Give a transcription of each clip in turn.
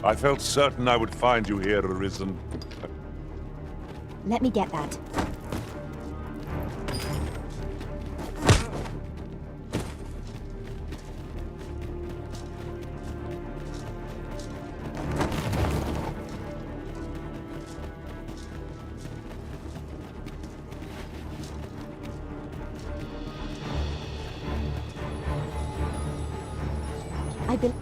I felt certain I would find you here, Arisen. Let me get that. I believe.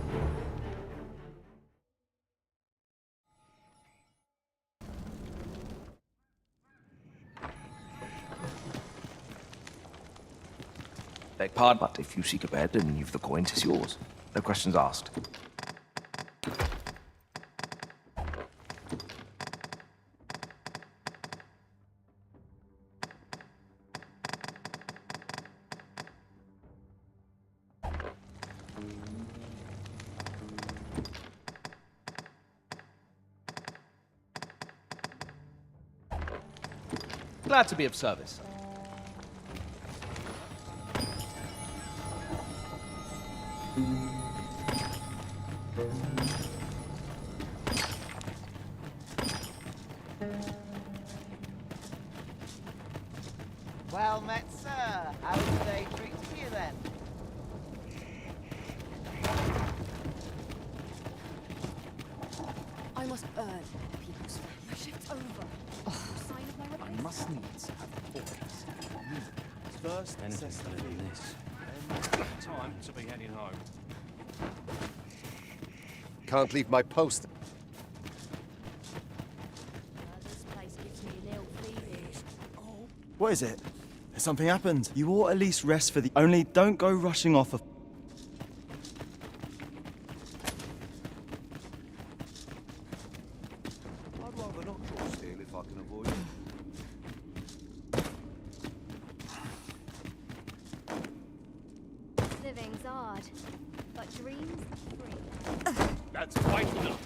Beg pardon, but if you seek a bed and you've the coin, 'tis yours. No questions asked. Glad to be of service. Well met, sir. How do they treat you then? I must earn people's faith. My shift's over. Sign of my I replacement. must needs have the fortress. First, Anything's better than this. Time to be heading home. Can't leave my post. This place gives me an ill feeling. What is it? Has something happened? You ought at least rest for the... Only don't go rushing off of... I'd rather not draw steel if I can avoid it. Living's hard, but dreams free. That's quite enough.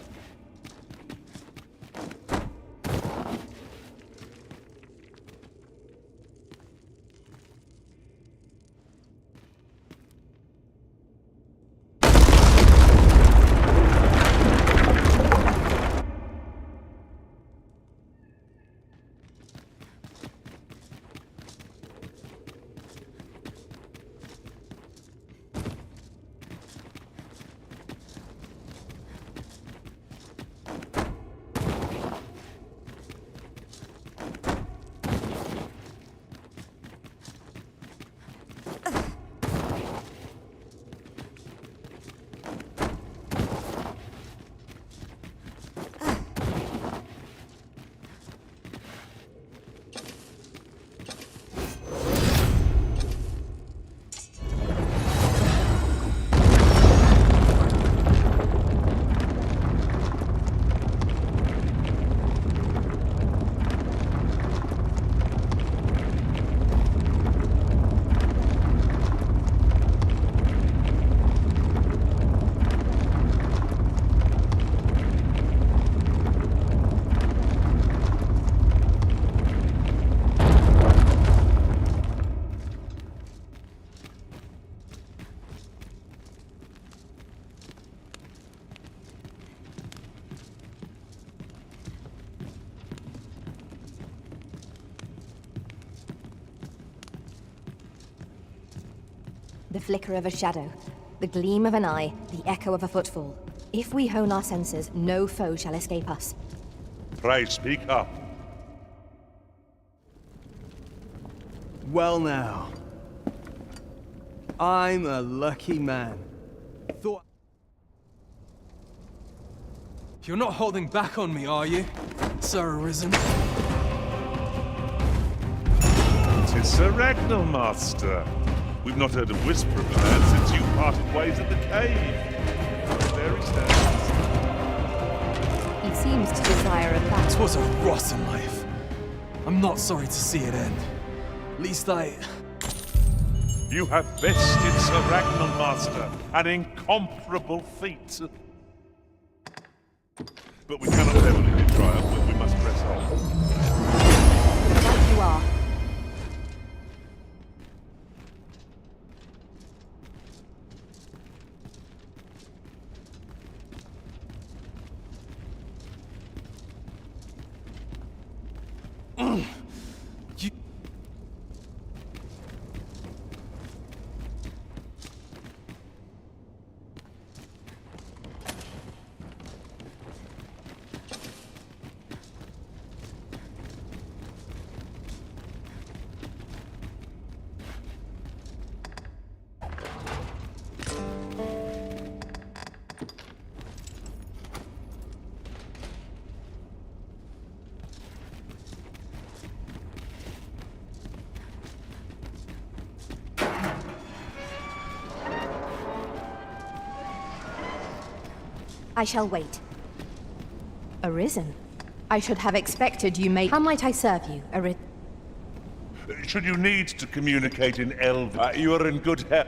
The flicker of a shadow, the gleam of an eye, the echo of a footfall. If we hone our senses, no foe shall escape us. Pray speak up. Well now. I'm a lucky man. Thought... You're not holding back on me, are you, Sir Arisen? Tis Sir Ragnar, Master. We've not heard a whisper of a man since you parted ways at the cave. Oh, there he stands. He seems to desire a It battle. was a rotten life. I'm not sorry to see it end. At least You have bested Sir Ragnar, Master. An incomparable feat. But we cannot level it in triumph. We must press on. Right you are. I shall wait. Arisen? I should have expected you may... How might I serve you, Arisen? Should you need to communicate in Elven, you are in good health.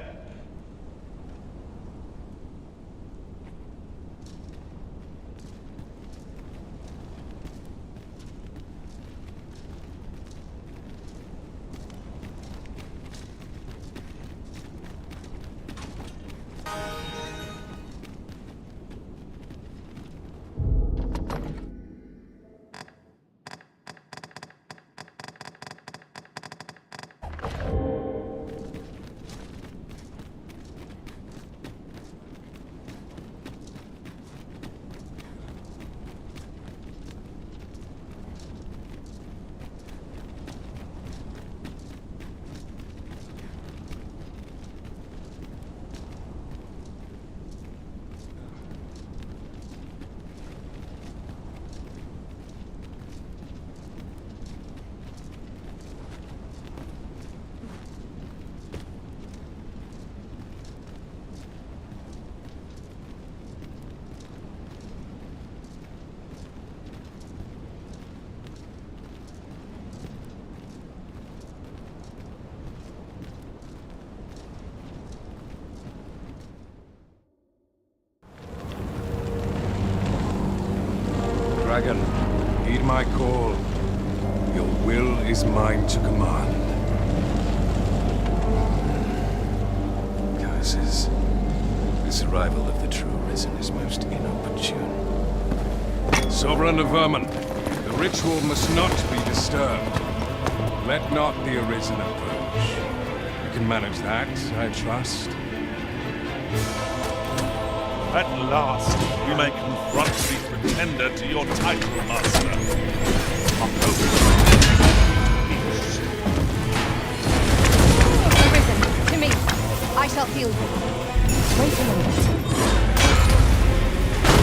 Dragon, heed my call. Your will is mine to command. Curses. This arrival of the true Arisen is most inopportune. Sovereign of Vermin, the ritual must not be disturbed. Let not the Arisen approach. You can manage that, I trust. At last, we may confront the pretender to your title, Master. Arisen, to me. I shall heal you. Wait a moment.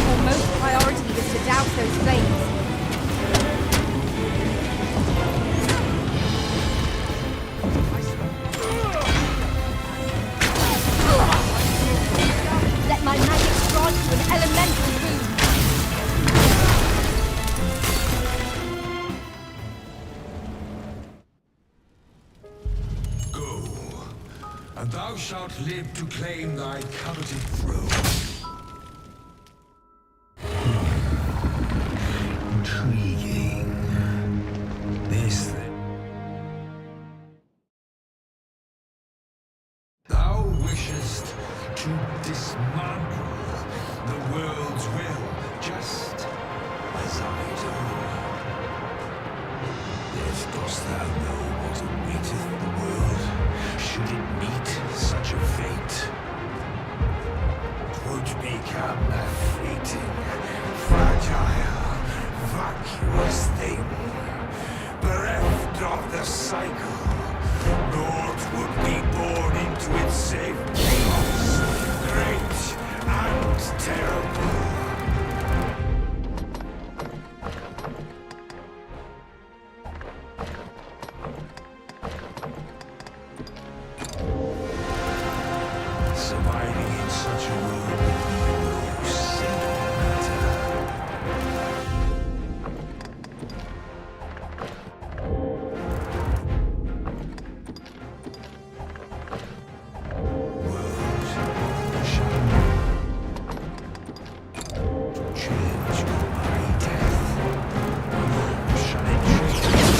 Your most priority is to douse those flames. Let my magic grant you an elemental boon. Go, and thou shalt live to claim thy coveted throne. Intriguing. This then. Thou wishest to dismantle the world's will, just as I do. Yet dost thou know what awaiteth the world, should it meet such a fate? 'Twould become a fleeting, fragile, vacuous thing, bereft of the cycle. Naught would be born into its safe chaos, great and terrible. Surviving in such a world would be no simple matter. World shall to change my death. Shall it change?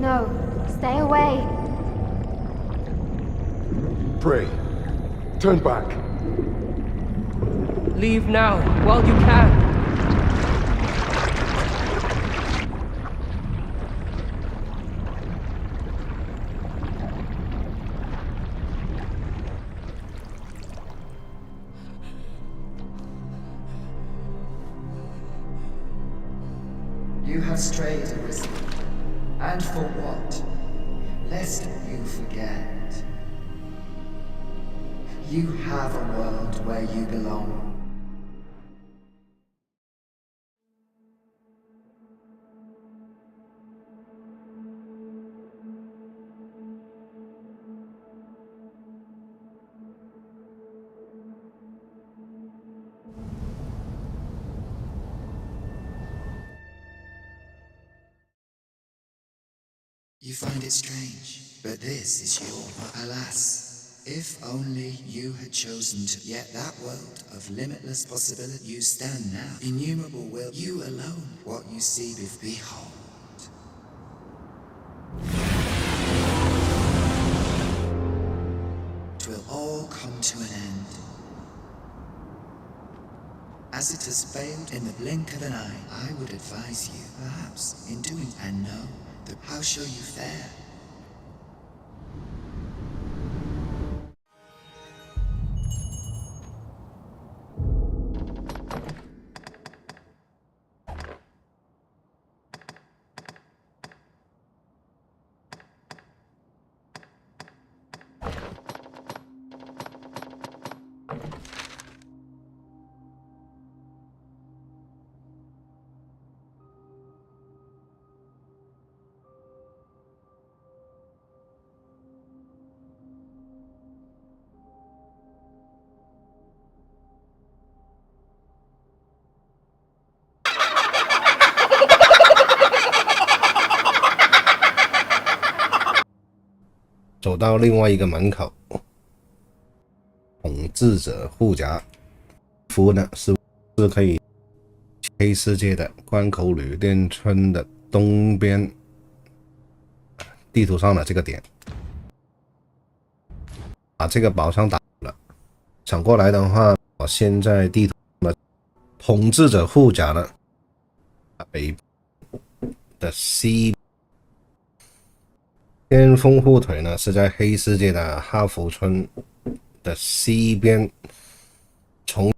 No, stay away. Pray. Turn back. Leave now, while you can. You have strayed, Arisen. And for what? Lest you forget. You have a world where you belong. You find it strange, but this is your alas. If only you had chosen to, yet that world of limitless possibility you stand now, innumerable will, you alone, what you see, behold. It will all come to an end. As it has failed in the blink of an eye, I would advise you, perhaps, in doing and know. How shall you fare?走到另外一个门口，统治者护甲服呢是可以黑世界的关口旅店村的东边地图上的这个点，把这个宝箱打了。抢过来的话，我现在地图的统治者护甲呢，北的西。先锋护腿呢是在黑世界的哈弗村的西边，从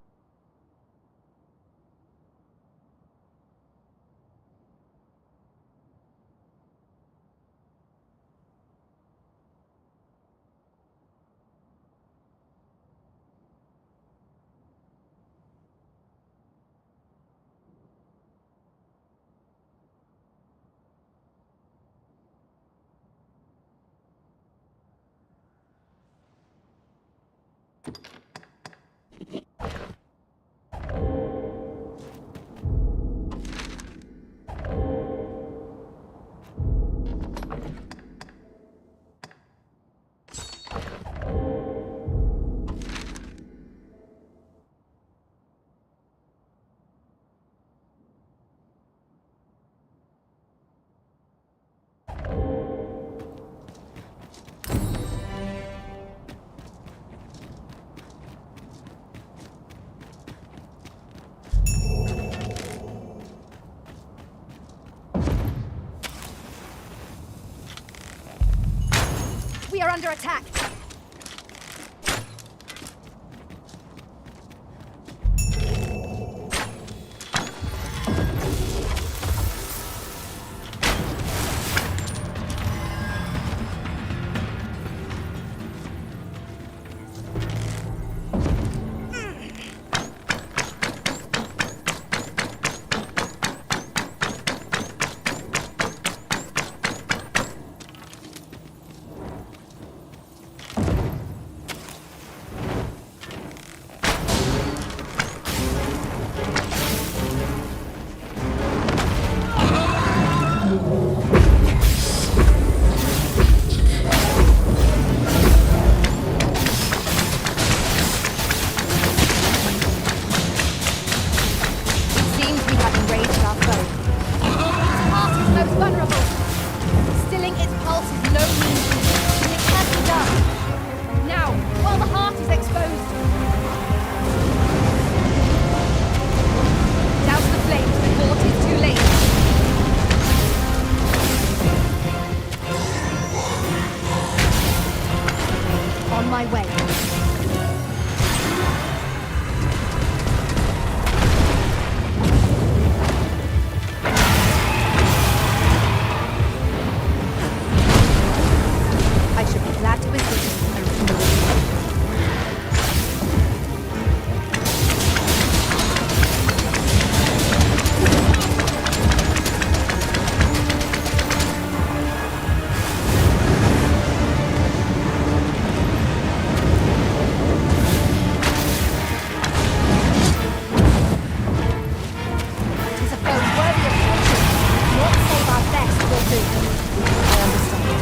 We are under attack. true. I understand.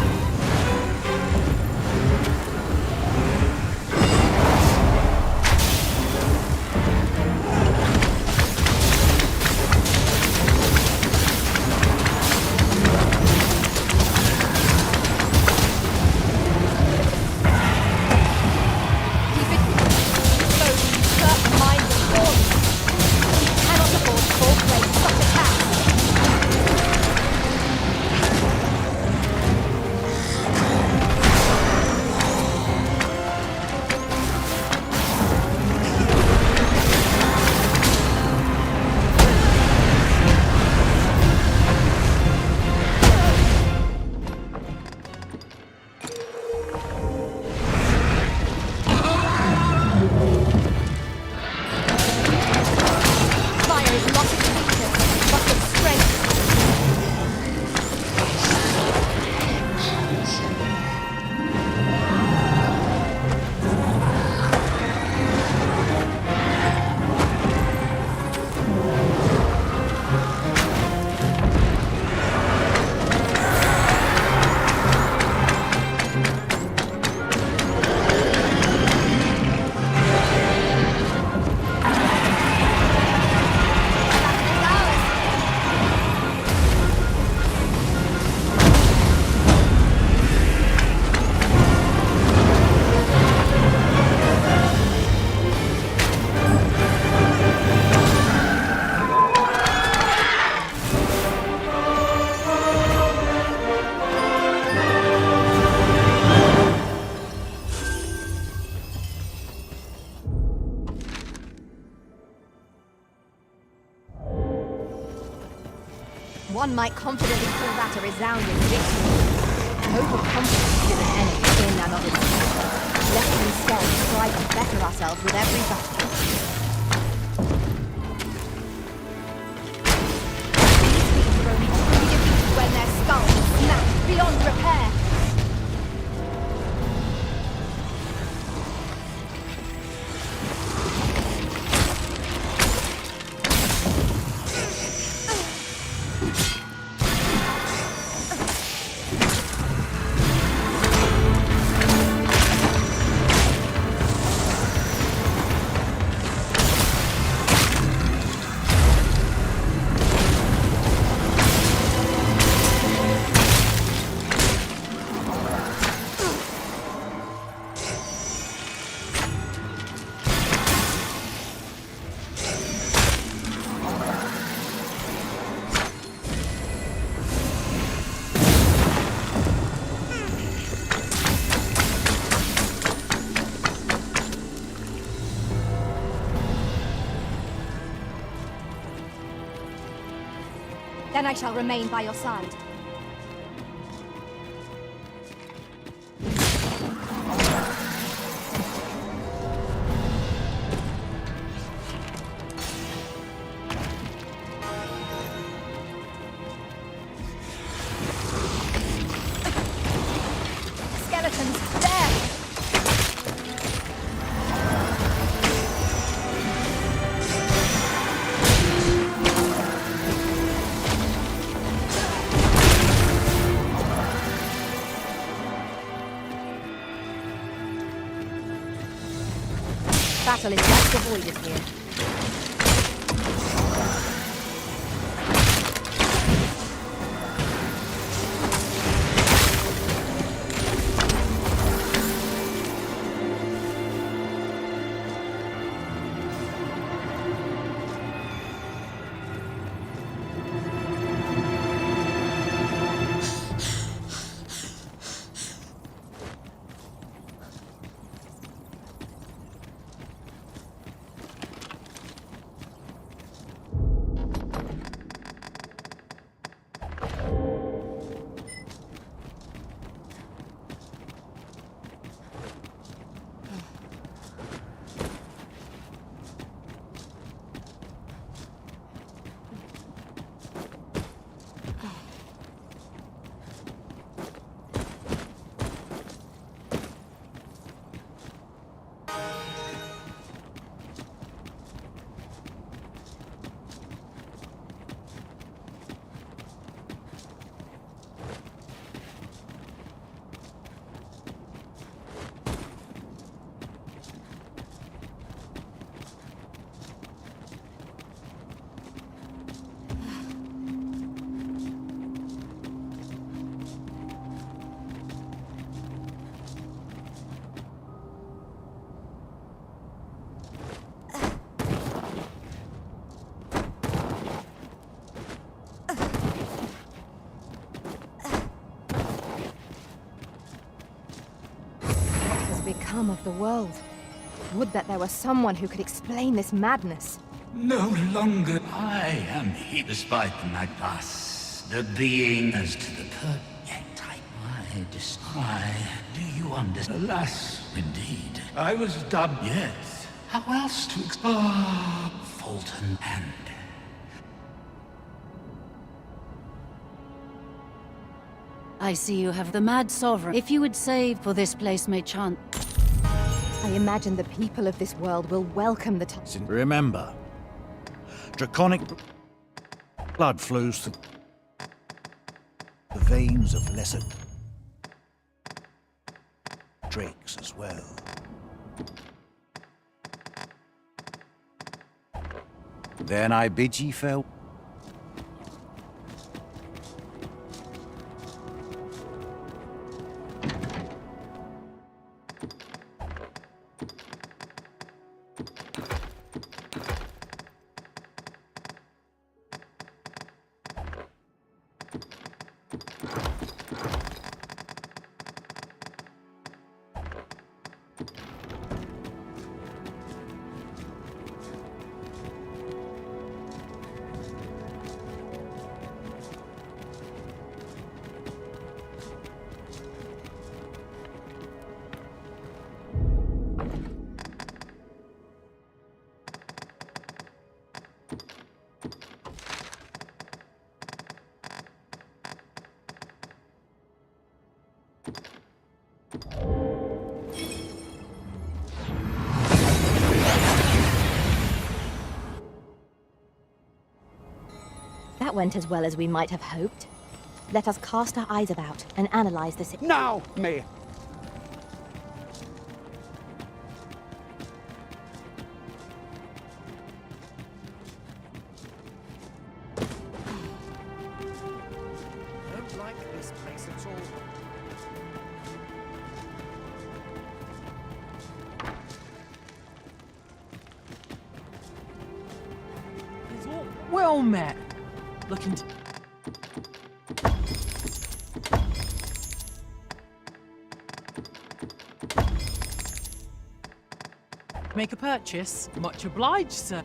One might confidently call that a resounding victory. Overconfidence is an enemy in and of itself. Let us instead strive to better ourselves with every battle. These beings will only truly defeated when their skulls are smashed beyond repair. Then I shall remain by your side. Skeletons, there! Battle is best avoided here. become of the world? Would that there were someone who could explain this madness. No longer I am he, despite the Magdas, the being as to the yet I descry. Do you understand? Alas, indeed. I was dubbed yet. How else to Fulton and I see you have the Mad Sovereign. If you would save, for this place may chant. I imagine the people of this world will welcome the time. Remember, draconic blood flows through the veins of lesser drakes as well. Then I bid ye farewell. That went as well as we might have hoped. Let us cast our eyes about and analyze the situation. Now, me! I don't like this place at all. It's all well met. Looking to... Make a purchase. Much obliged, sir.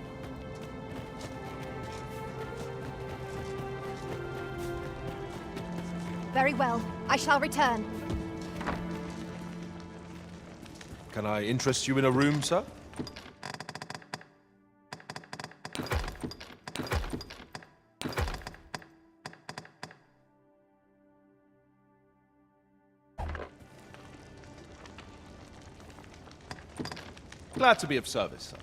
Very well. I shall return. Can I interest you in a room, sir? Glad to be of service, sir.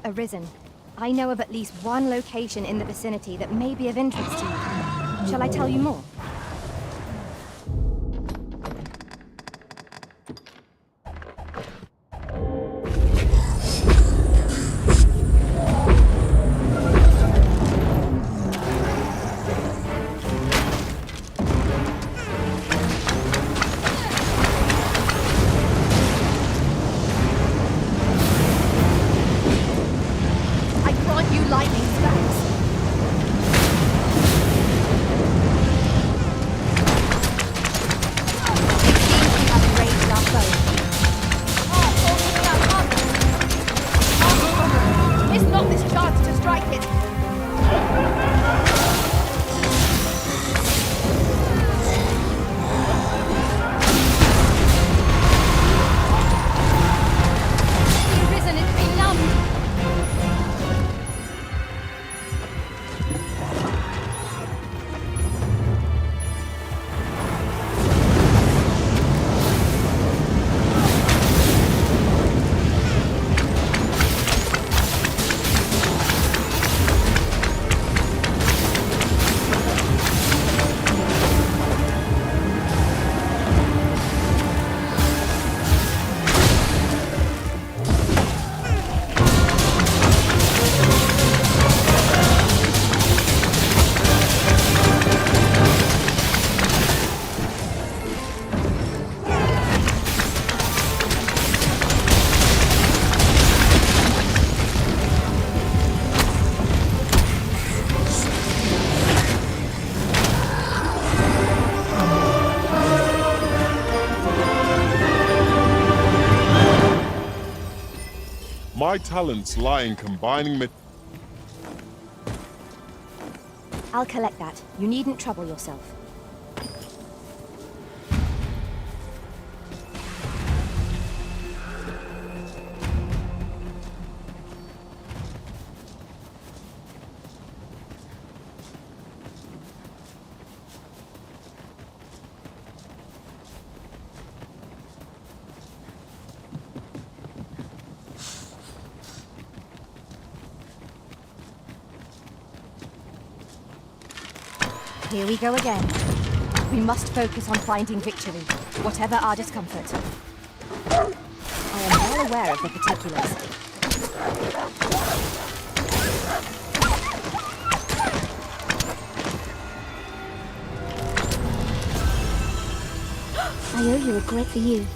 Arisen. I know of at least one location in the vicinity that may be of interest to you. Shall I tell you more? My talents lie in combining I'll collect that. You needn't trouble yourself. Here we go again. We must focus on finding victory, whatever our discomfort. I am well aware of the particulars. I owe you a great view.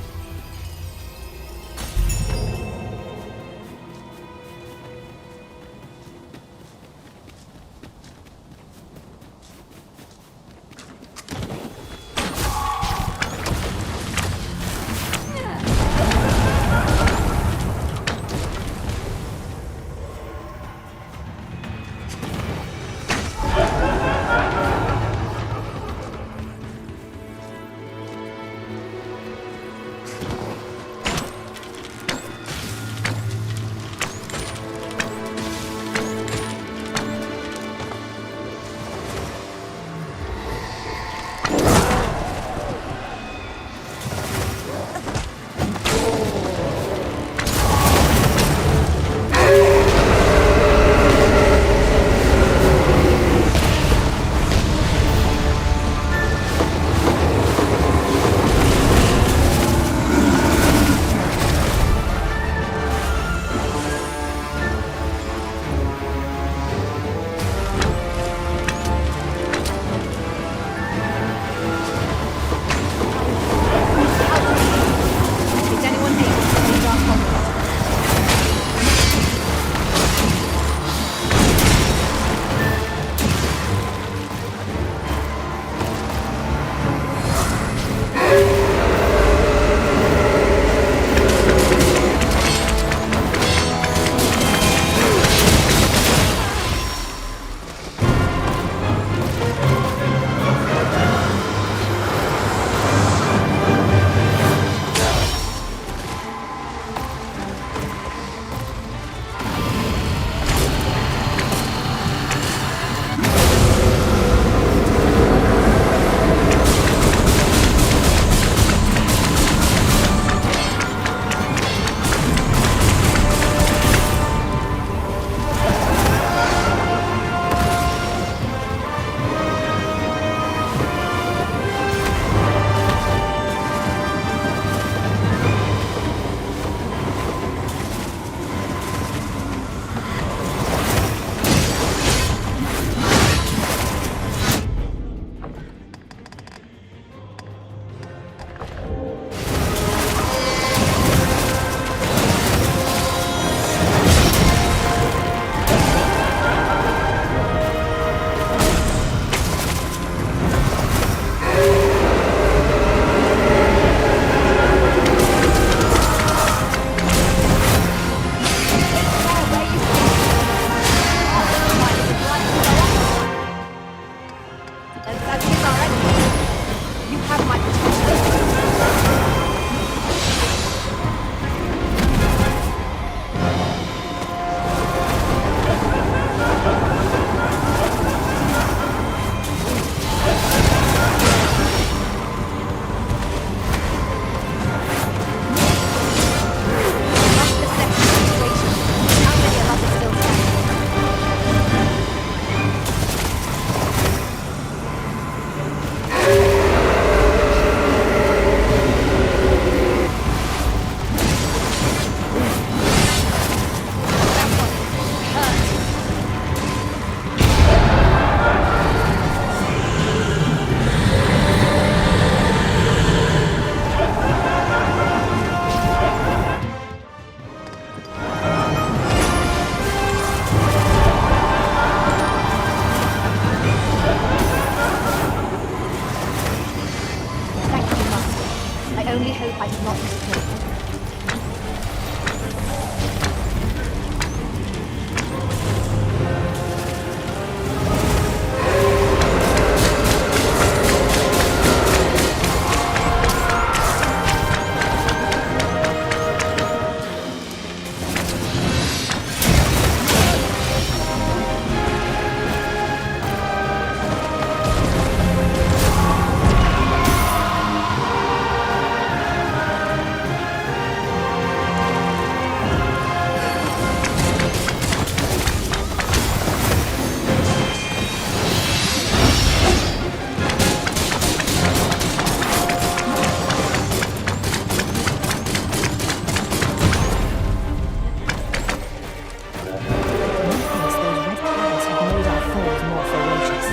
Methinks those red clouds have made our foes more ferocious.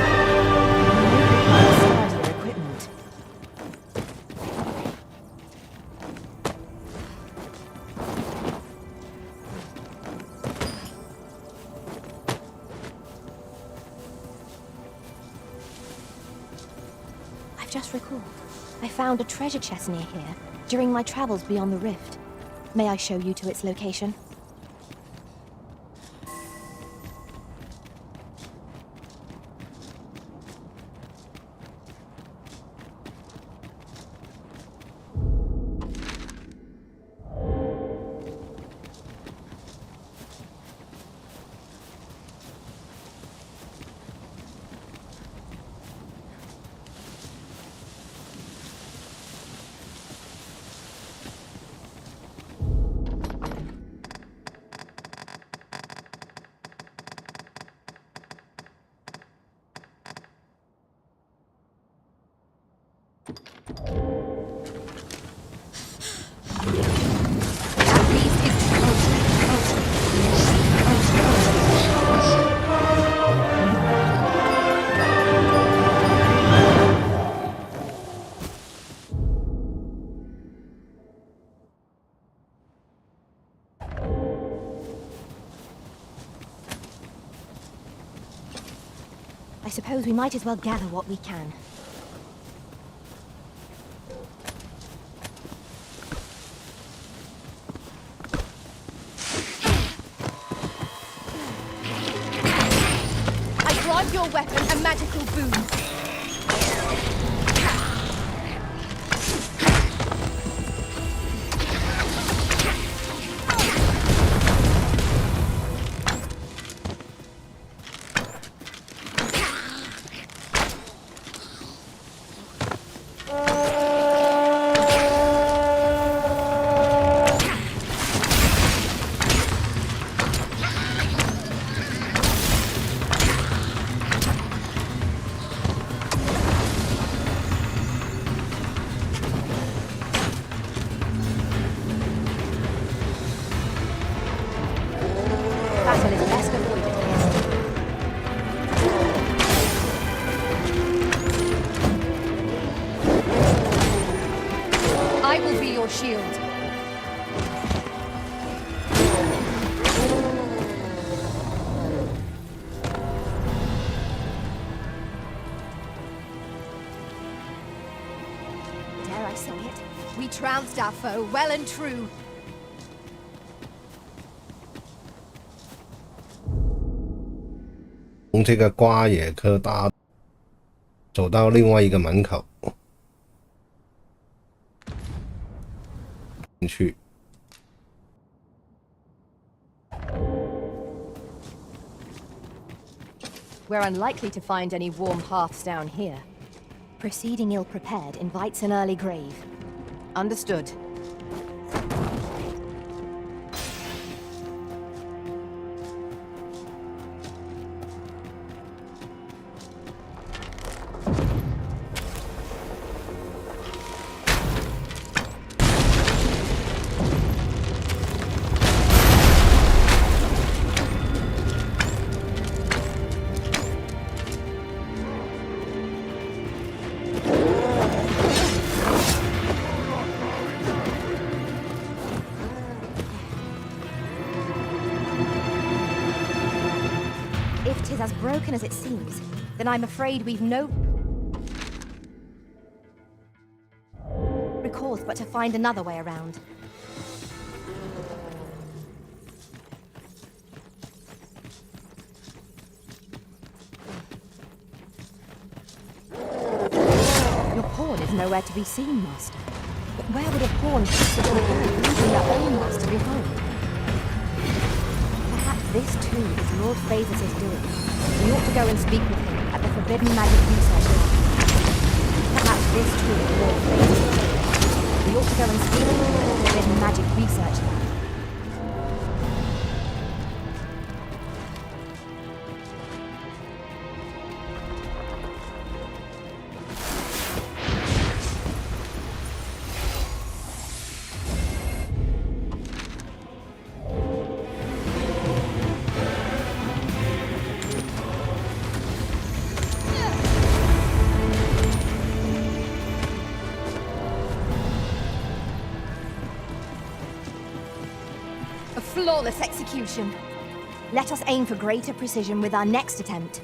Maybe we require sturdier equipment. I've just recalled. I found a treasure chest near here during my travels beyond the rift. May I show you to its location? I suppose we might as well gather what we can. I grant your weapon a magical boon. Battle is best avoided here. I will be your shield. Dare I say it? We trounced our foe well and true. 从这个瓜野科大走到另外一个门口进去。 We're unlikely to find any warm hearths down here. Proceeding ill-prepared invites an early grave. Understood. If 'tis as broken as it seems, then I'm afraid we've no recourse but to find another way around. Your pawn is nowhere to be seen, Master. But where would a pawn possibly go, leaving their own master behind? This, too, is Lord Phasis' doing. We ought to go and speak with him at the Forbidden Magic Research Lab. Perhaps this, too, is Lord Phasis' doing. We ought to go and speak with him at the Forbidden Magic Research Lab. Flawless execution. Let us aim for greater precision with our next attempt.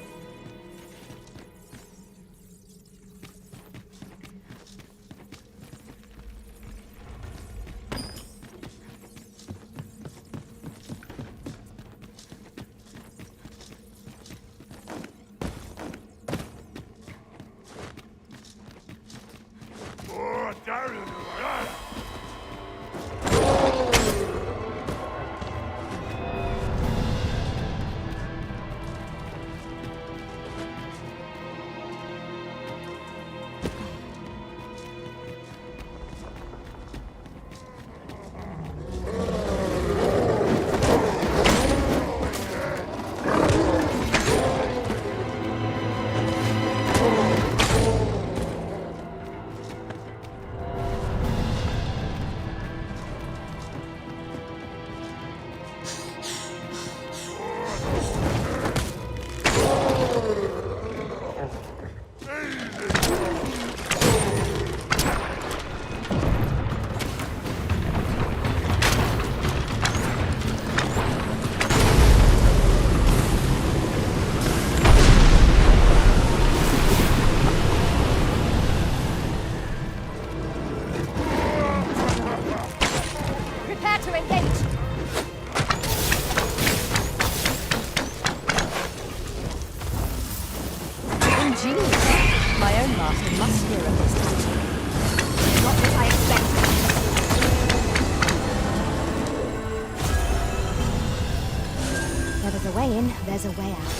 There's a way out.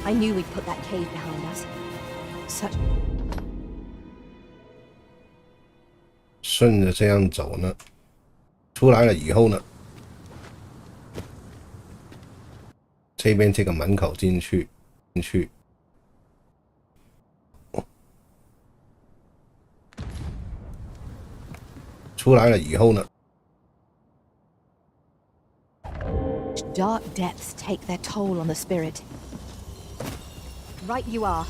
I knew we'd put that cave behind us. Such... 顺着这样走呢，出来了以后呢，这边这个门口进去，出来了以后呢。 Dark depths take their toll on the spirit. Right you are.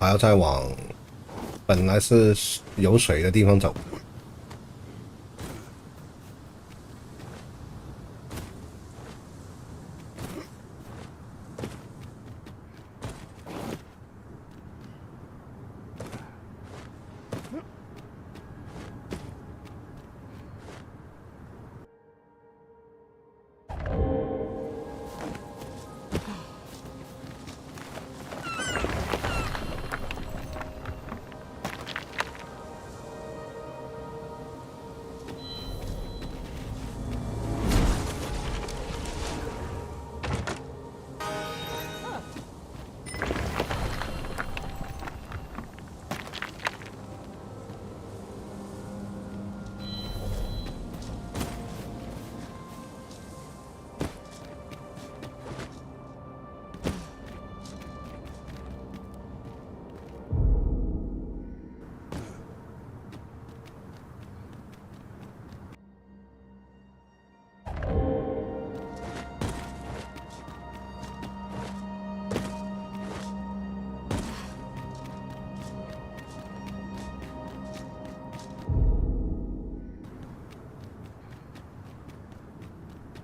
I 还要再往本来是有水的地方走。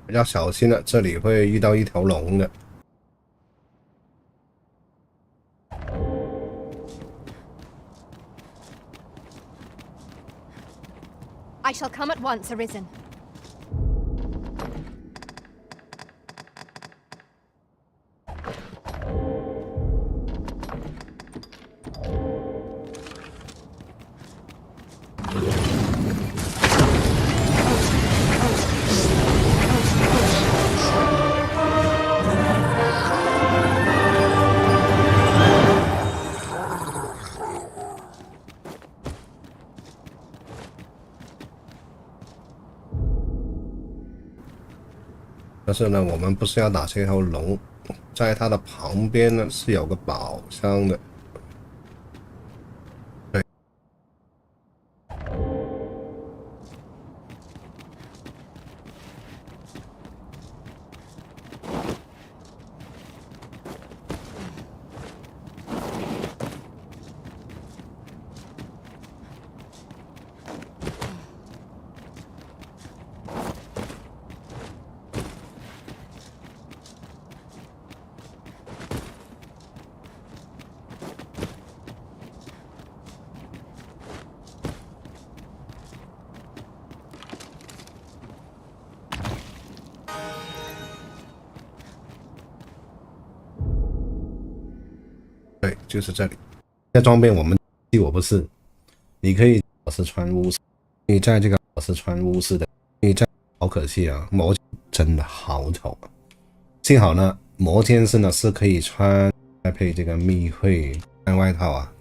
要小心了，这里会遇到一条龙的。 I shall come at once, Arisen.但是呢，我们不是要打这条龙，在它的旁边呢是有个宝箱的。对，对，就是这里。在装备我们我不是，你可以我是穿巫师，你在这个我是穿巫师的，你在好可惜啊，魔真的好丑啊。幸好呢，魔剑士呢是可以穿再配这个密会外套啊，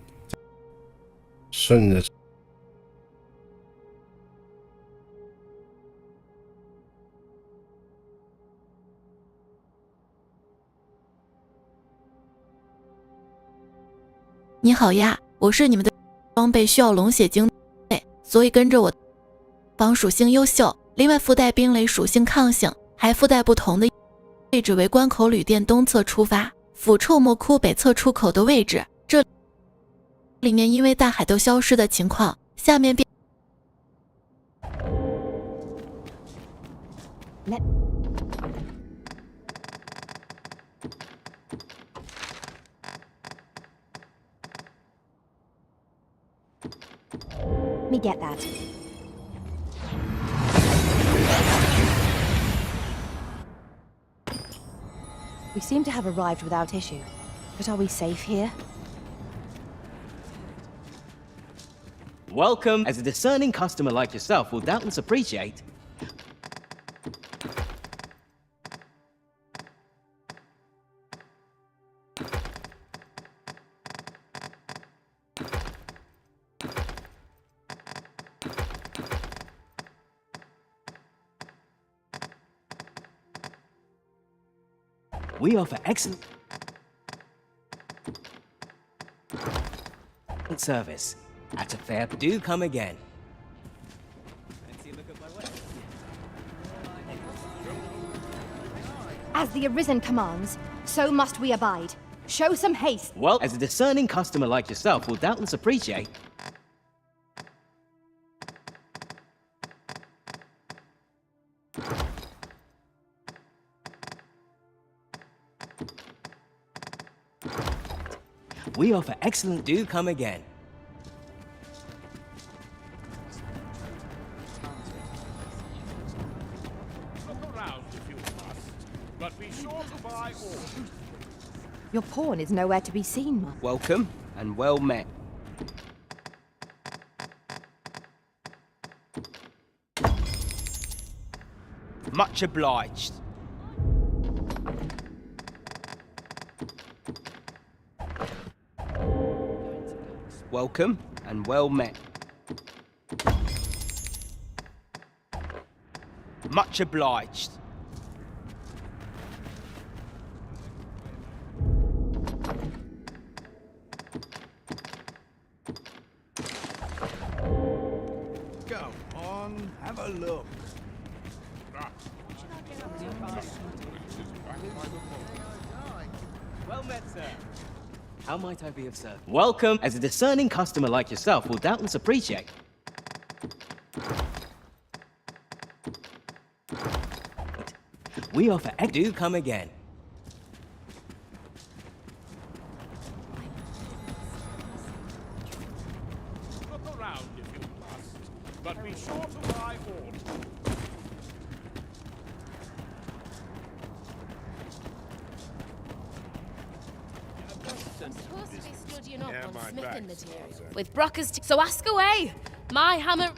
顺着。你好呀，我是你们的装备需要龙血精，所以跟着我。防属性优秀，另外附带冰雷属性抗性，还附带不同的位置为关口旅店东侧出发，腐臭魔窟北侧出口的位置。这里面因为大海都消失的情况，下面变。Me get that. We seem to have arrived without issue, but are we safe here? Welcome, as a discerning customer like yourself will doubtless appreciate. We offer excellent service at a fair. Do come again. As the Arisen commands, so must we abide. Show some haste. Well, as a discerning customer like yourself will doubtless appreciate. We offer excellent. Do come again. Look around if you must, but be sure to buy all. Your pawn is nowhere to be seen, Mum. Welcome and well met. Much obliged. Welcome and well met. Much obliged. Go on, have a look. Well met, sir. How might I be of service? Welcome, as a discerning customer like yourself will doubtless appreciate. We offer. Do come again. Look around if you must, but be sure to buy all. Supposed to be studying up on smithing material with Brockers. So ask away. My hammer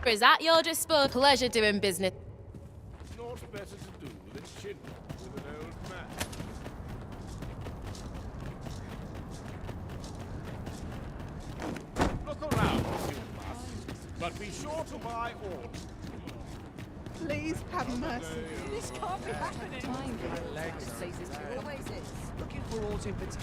is at your disposal. Pleasure doing business. Naught better to do than chin with an old man. Look around if you must, but be sure to buy all. Please have mercy. This can't be happening. Looking for auto baton.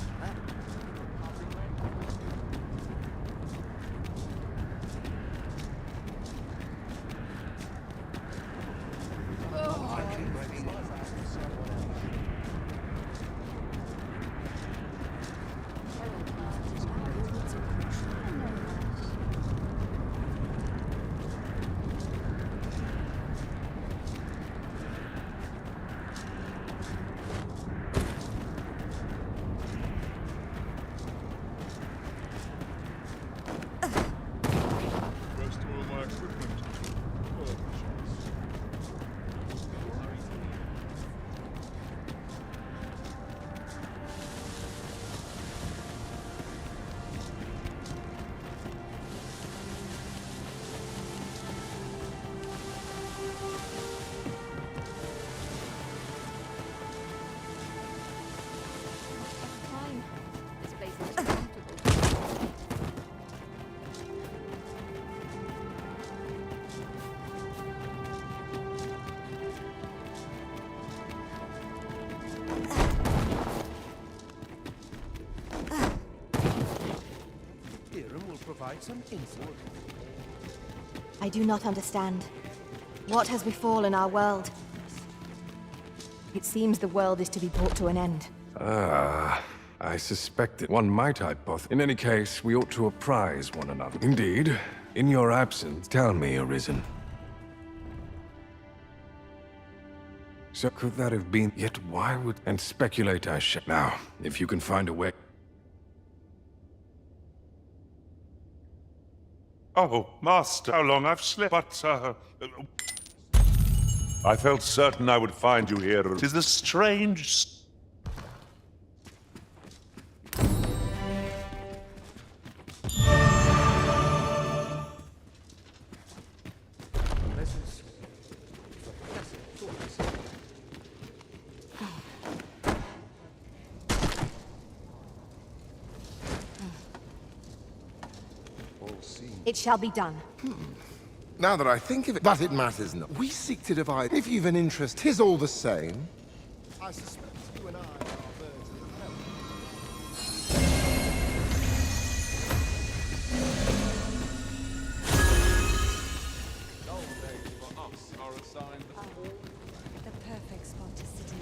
provide some insight. I do not understand. What has befallen our world? It seems the world is to be brought to an end. I suspected one might hypothesize. In any case, we ought to apprise one another. Indeed. In your absence, tell me, Arisen. So could that have been... Yet why would... And speculate I shall. Now, if you can find a way... Oh, Master, how long I've slept, but, I felt certain I would find you here. 'Tis the strange... It shall be done. Now that I think of it, but it matters not. We seek to divide. If you've an interest, 'tis all the same. I suspect you and I are birds of a feather. Dull days for us are assigned the fall. The perfect spot to sit in.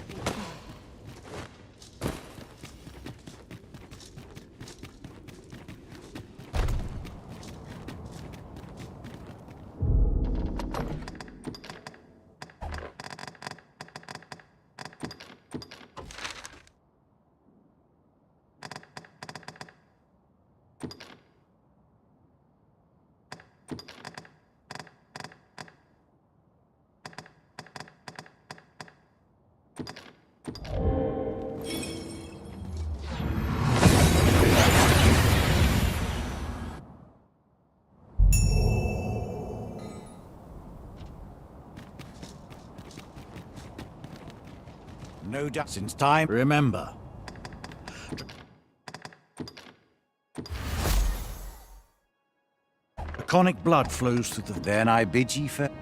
No doubt since time. Remember. Draconic blood flows through the... Then I bid ye farewell.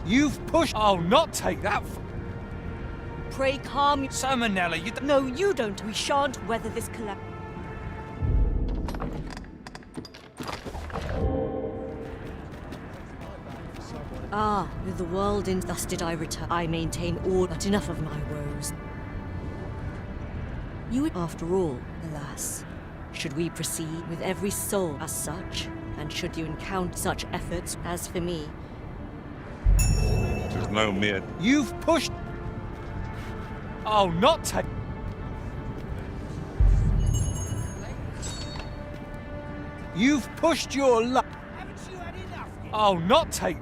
You've pushed. I'll not take that. Pray calm. Salmonella, you. No, you don't. We shan't weather this collapse. Ah, with the world in, thus did I return. I maintain all, but enough of my woes. You, after all, alas, should we proceed with every soul as such, and should you encounter such efforts as for me, There's no mere... You've pushed. I'll not take. You've pushed your luck. Haven't you had enough? Oh, not take.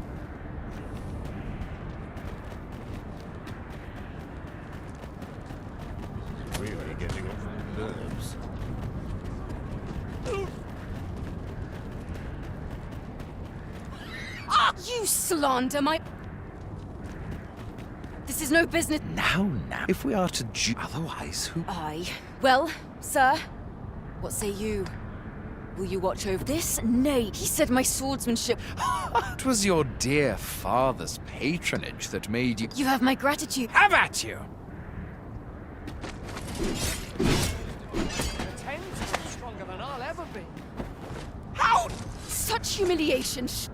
Really getting off my nerves. Ah, you slander my... This is no business. Now. If we are to do otherwise, who? Aye. Well, sir, what say you? Will you watch over this? Nay, he said my swordsmanship... It was your dear father's patronage that made you... You have my gratitude. Have at you! 10 times stronger than I'll ever be. How? Such humiliation. 10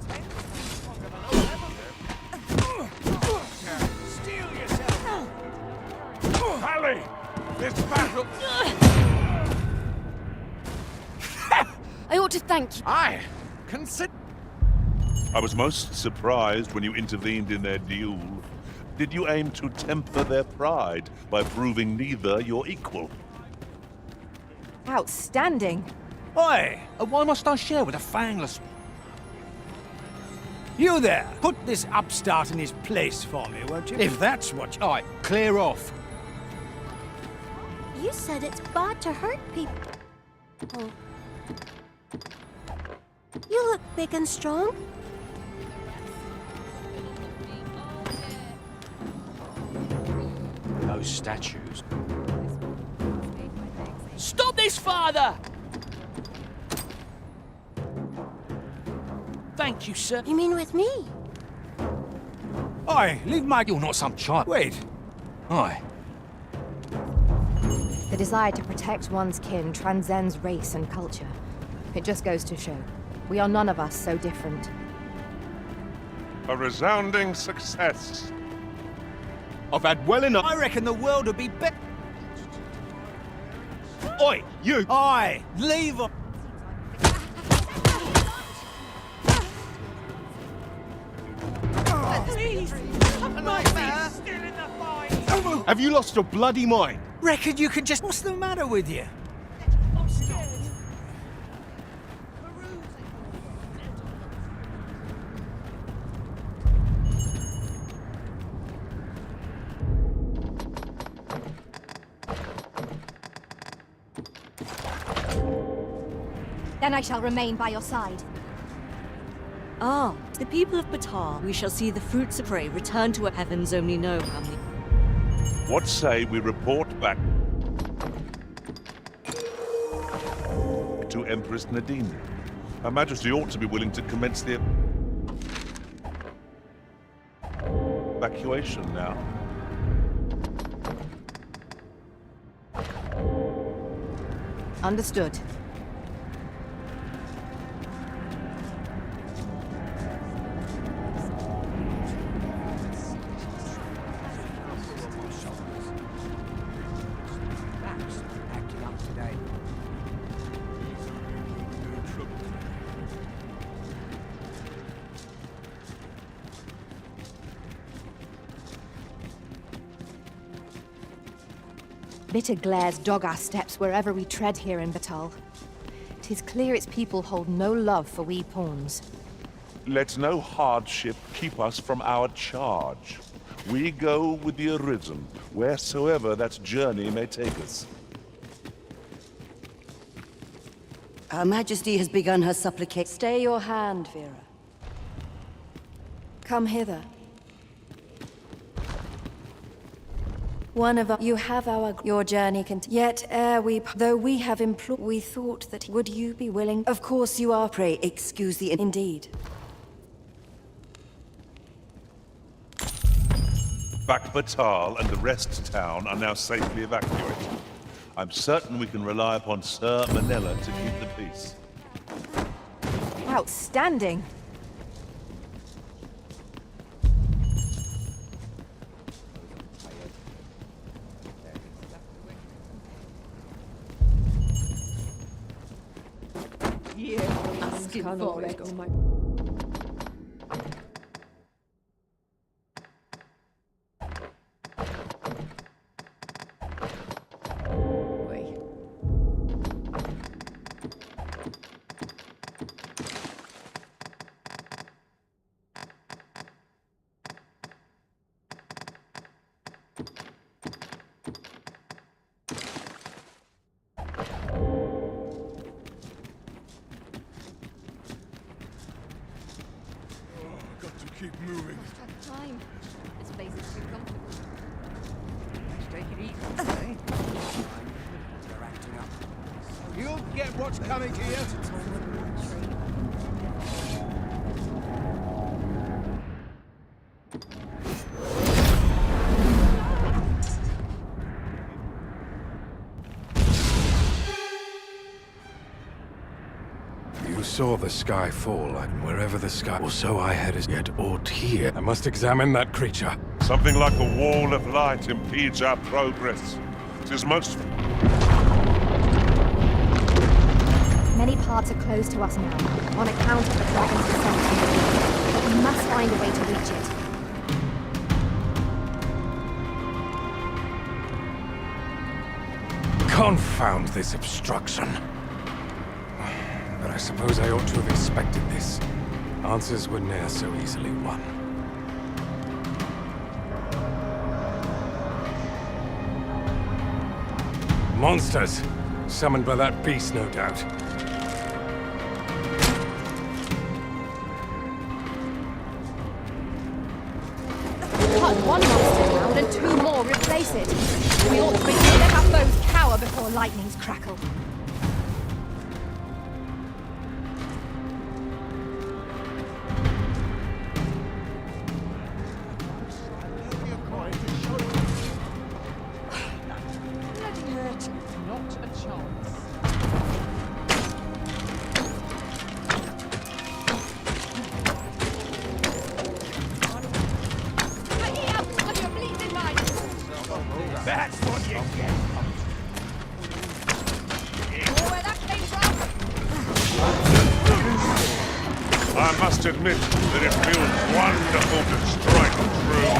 times stronger than I'll ever be. Steel yourself. Hallie! This battle... I ought to thank you. I consider... I was most surprised when you intervened in their duel. Did you aim to temper their pride by proving neither your equal? Outstanding. Oi! Why must I share with a fangless... You there! Put this upstart in his place for me, won't you? If that's what you... Aye, clear off. You said it's bad to hurt people. Oh. You look big and strong. Those statues. Stop this, father! Thank you, sir. You mean with me? Oi, leave my... You're not some child. Wait. Oi. The desire to protect one's kin transcends race and culture. It just goes to show. We are none of us so different. A resounding success. I've had well enough. I reckon the world would be better. Oi, you! Oi, leave her. Have you lost your bloody mind? Reckon you can just... What's the matter with you? I'm scared. Then I shall remain by your side. Ah, the people of Batar, we shall see the fruits of prey return to what heavens only know how many. What say we report back to Empress Nadine? Her Majesty ought to be willing to commence the evacuation now. Understood. Acting up today. Bitter glares dog our steps wherever we tread here in Batal. 'Tis clear its people hold no love for we pawns. Let no hardship keep us from our charge. We go with the Arisen, wheresoever that journey may take us. Her Majesty has begun her supplication. Stay your hand, Vera. Come hither. One of you have your journey yet ere though we have implored, we thought that would you be willing? Of course you are. Pray excuse the indeed. Back Batal and the rest town are now safely evacuated. I'm certain we can rely upon Sir Manella to keep the peace. Outstanding. Asking for it. keep moving. Time. This place is too comfortable. Let's take it easy, eh? They're acting up. You'll get what's coming to you. You saw the sky fall, and wherever the sky was, so I had as yet aught here. I must examine that creature. Something like a wall of light impedes our progress. 'Tis most... Many paths are closed to us now, on account of the dragon's descent from the deep. But we must find a way to reach it. Confound this obstruction. But I suppose I ought to have expected this. Answers were ne'er so easily won. Monsters! Summoned by that beast, no doubt. Cut one monster down and two more replace it. We ought to let our foes cower before lightnings crackle. Not a chance. That's what you get. I must admit that it feels wonderful to strike true.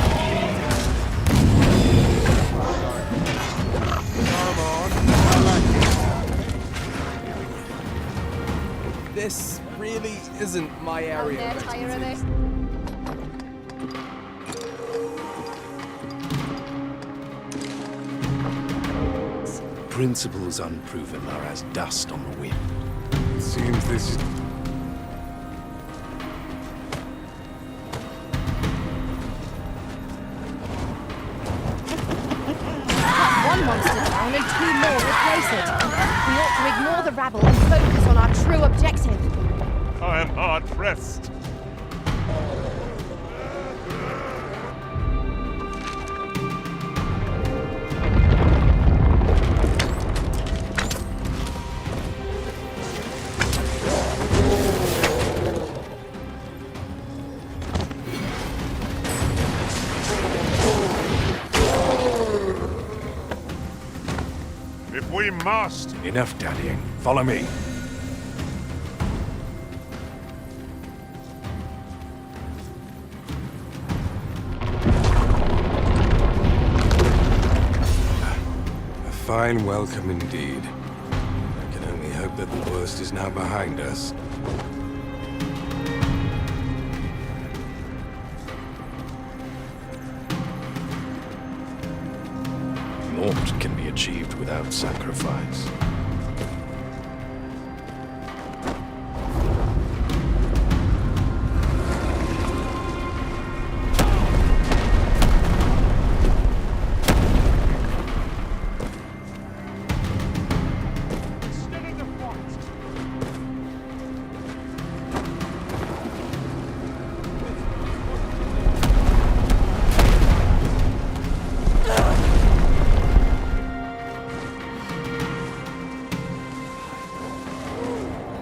This really isn't my area of expertise. Principles unproven are as dust on the wind. It seems this is... One monster down and two more replace it. We ought to ignore the rabble and focus on our true objective. I am hard pressed. If we must. Enough daddying. Follow me. A fine welcome indeed. I can only hope that the worst is now behind us. Naught can be achieved without sacrifice.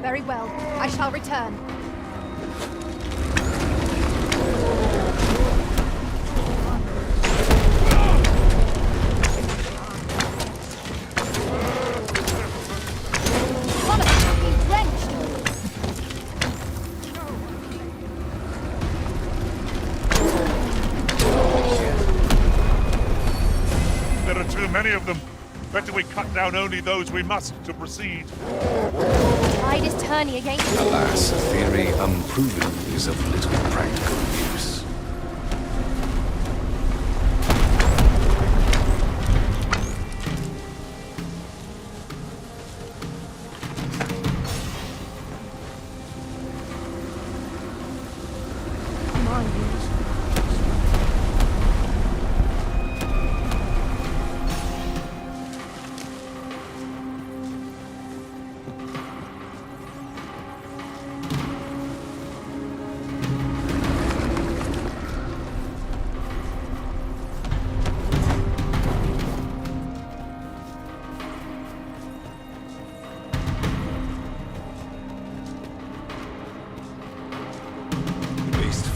Very well. I shall return. There are too many of them. Better we cut down only those we must to proceed. The tide is turning against us. Alas, a theory unproven is of little practical use. Come on, you.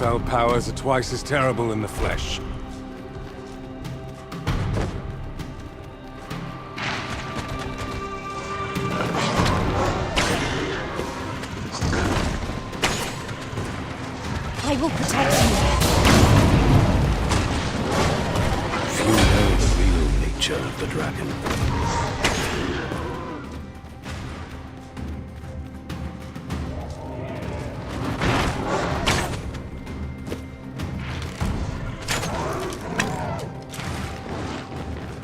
spell powers are twice as terrible in the flesh. I will protect you. Few know the real nature of the dragon.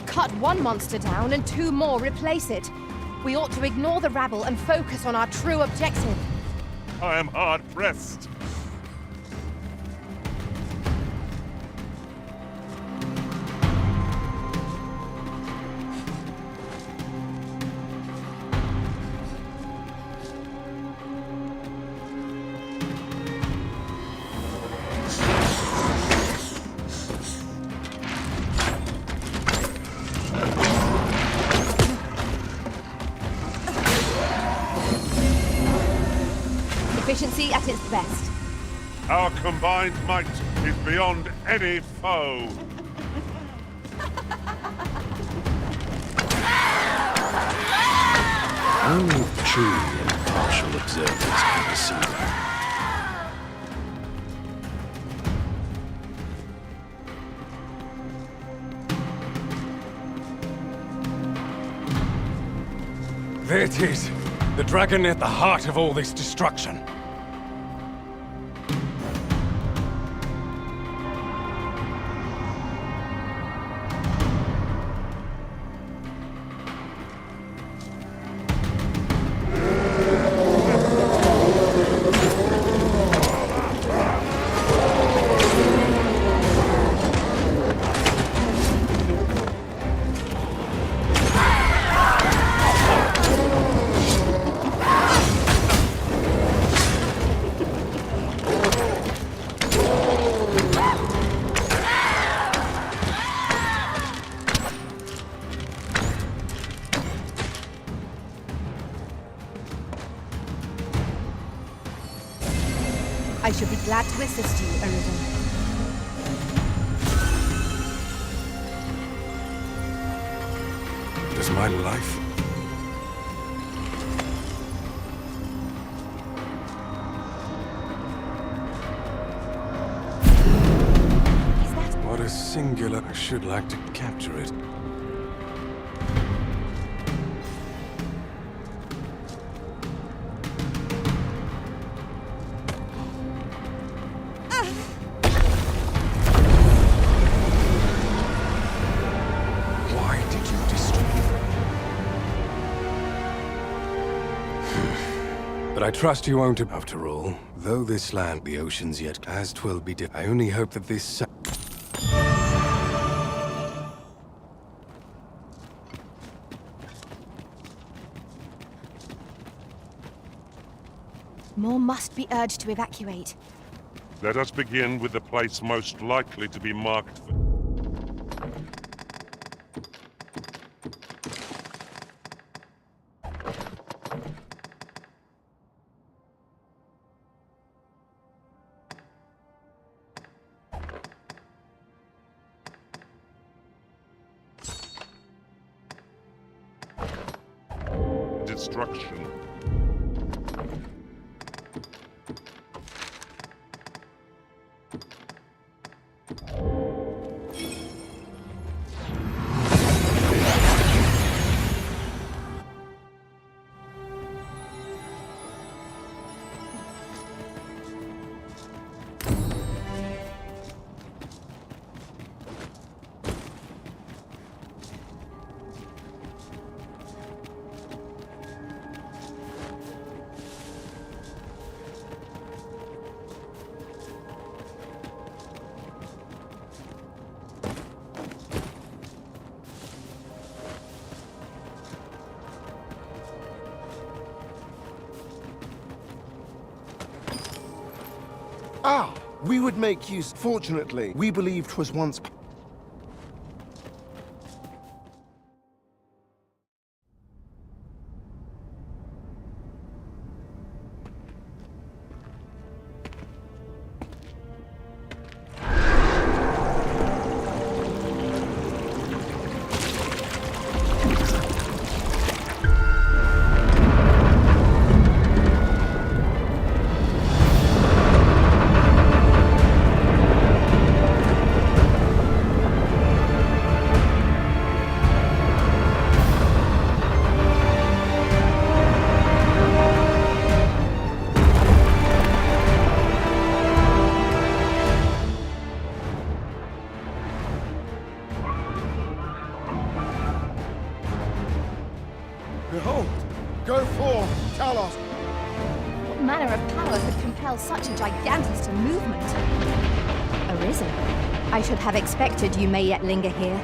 Cut one monster down and 2 more replace it. We ought to ignore the rabble and focus on our true objective. I am hard-pressed. Efficiency at its best. Our combined might is beyond any foe. Only truly impartial observers can perceive. There it is. The dragon at the heart of all this destruction. I should be glad to assist you, Eridan. Does my life... What a singular... I should like to capture it. But I trust you won't. After all, though this land, the oceans yet, as 'twill be I only hope that this... More must be urged to evacuate. Let us begin with the place most likely to be marked for... destruction. Ah, we would make use. Fortunately, we believed 'twas once... manner of power could compel such a gigantus to movement? Arisen, I should have expected you may yet linger here.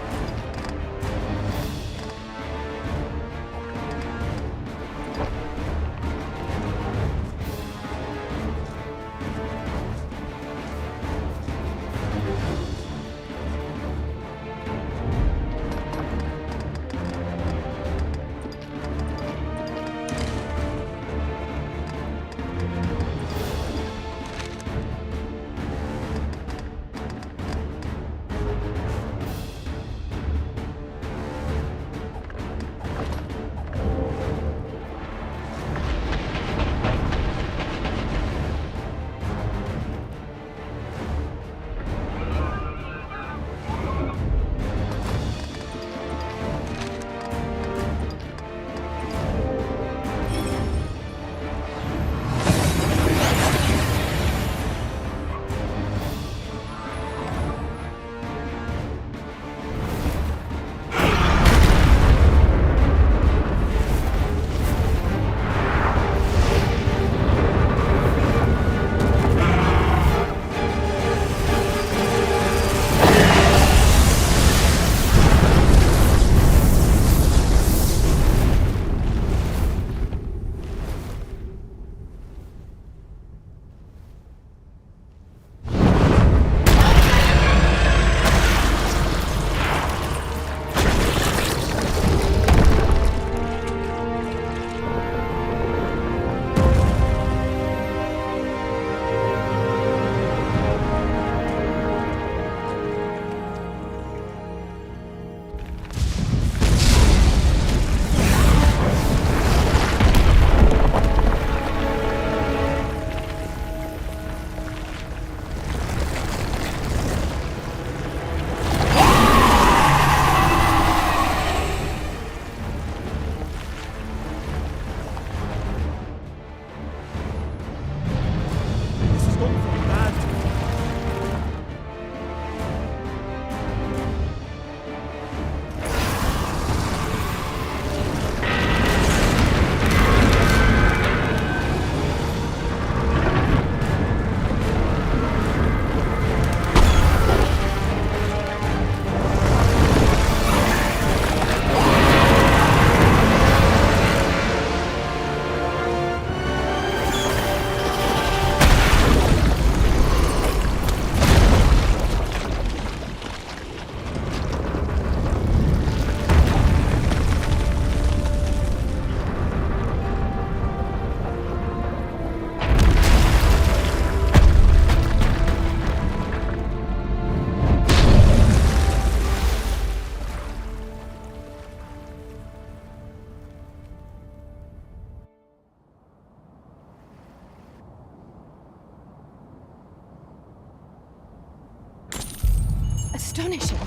Astonishing!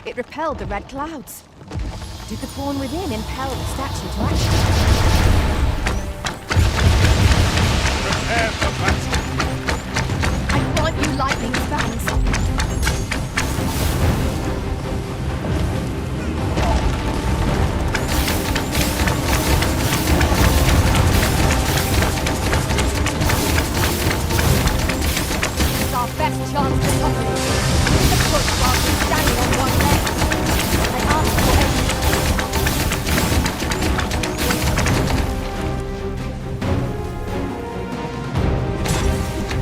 It repelled the red clouds. Did the pawn within impel the statue to action? Prepare for battle! I grant you lightning fangs. It's our best chance to cover it. The foot while we're standing on one leg. I ask for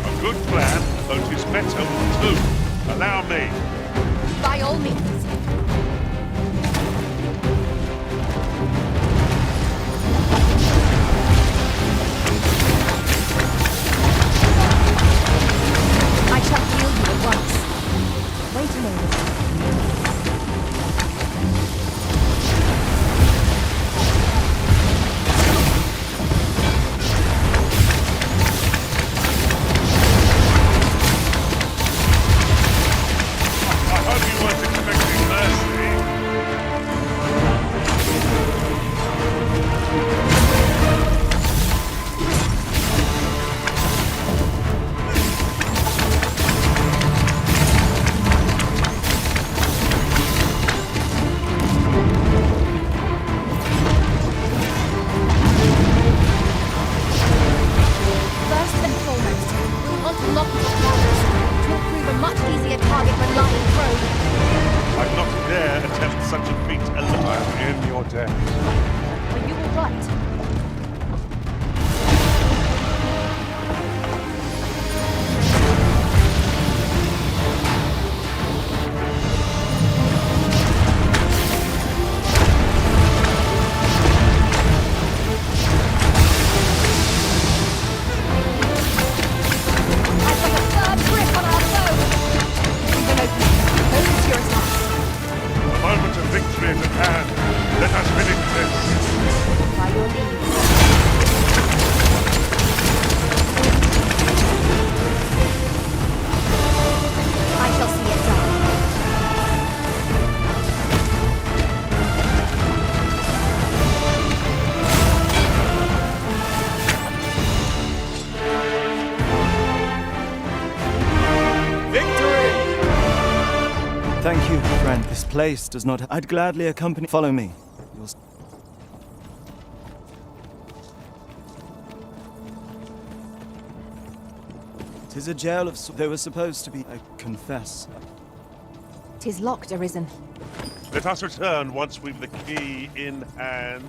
A good plan, though 'tis better with two. Allow me. by all means. I shall heal you at once. Wait a moment. I hope you weren't expecting Thank you, friend. This place does not... I'd gladly accompany... Follow me. You'll... Tis a jail of... They were supposed to be... I confess. 'Tis locked, Arisen. Let us return once we've the key in hand.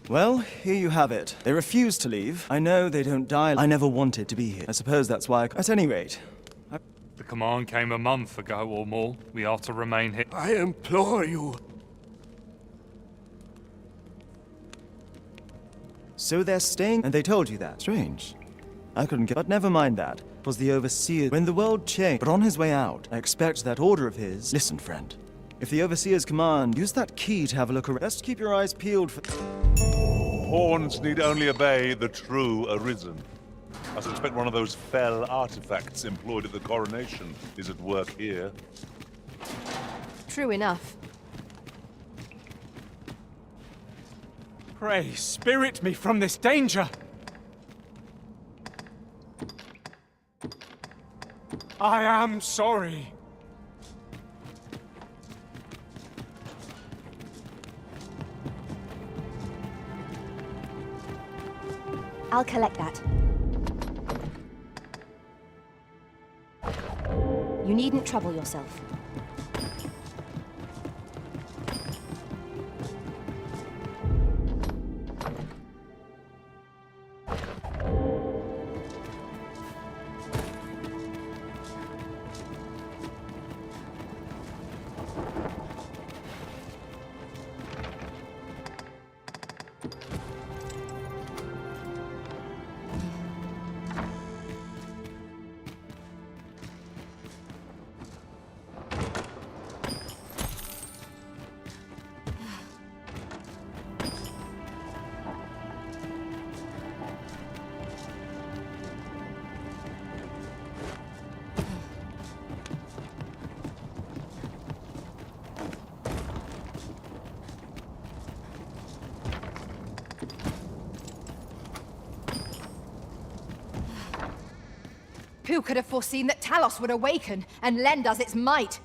Well, here you have it. They refuse to leave. I know they don't die. I never wanted to be here. I suppose that's why At any rate... The command came a month ago or more. We are to remain here. I implore you. So they're staying... And they told you that. Strange. I couldn't get... But never mind that. It was the Overseer. When the world changed... But on his way out, I expect that order of his... Listen, friend. If the Overseer's command, use that key to have a look around. Best keep your eyes peeled for... Pawns need only obey the true Arisen. I suspect one of those fell artifacts employed at the coronation is at work here. True enough. Pray, spirit me from this danger! I am sorry. I'll collect that. You needn't trouble yourself. Who could have foreseen that Talos would awaken and lend us its might?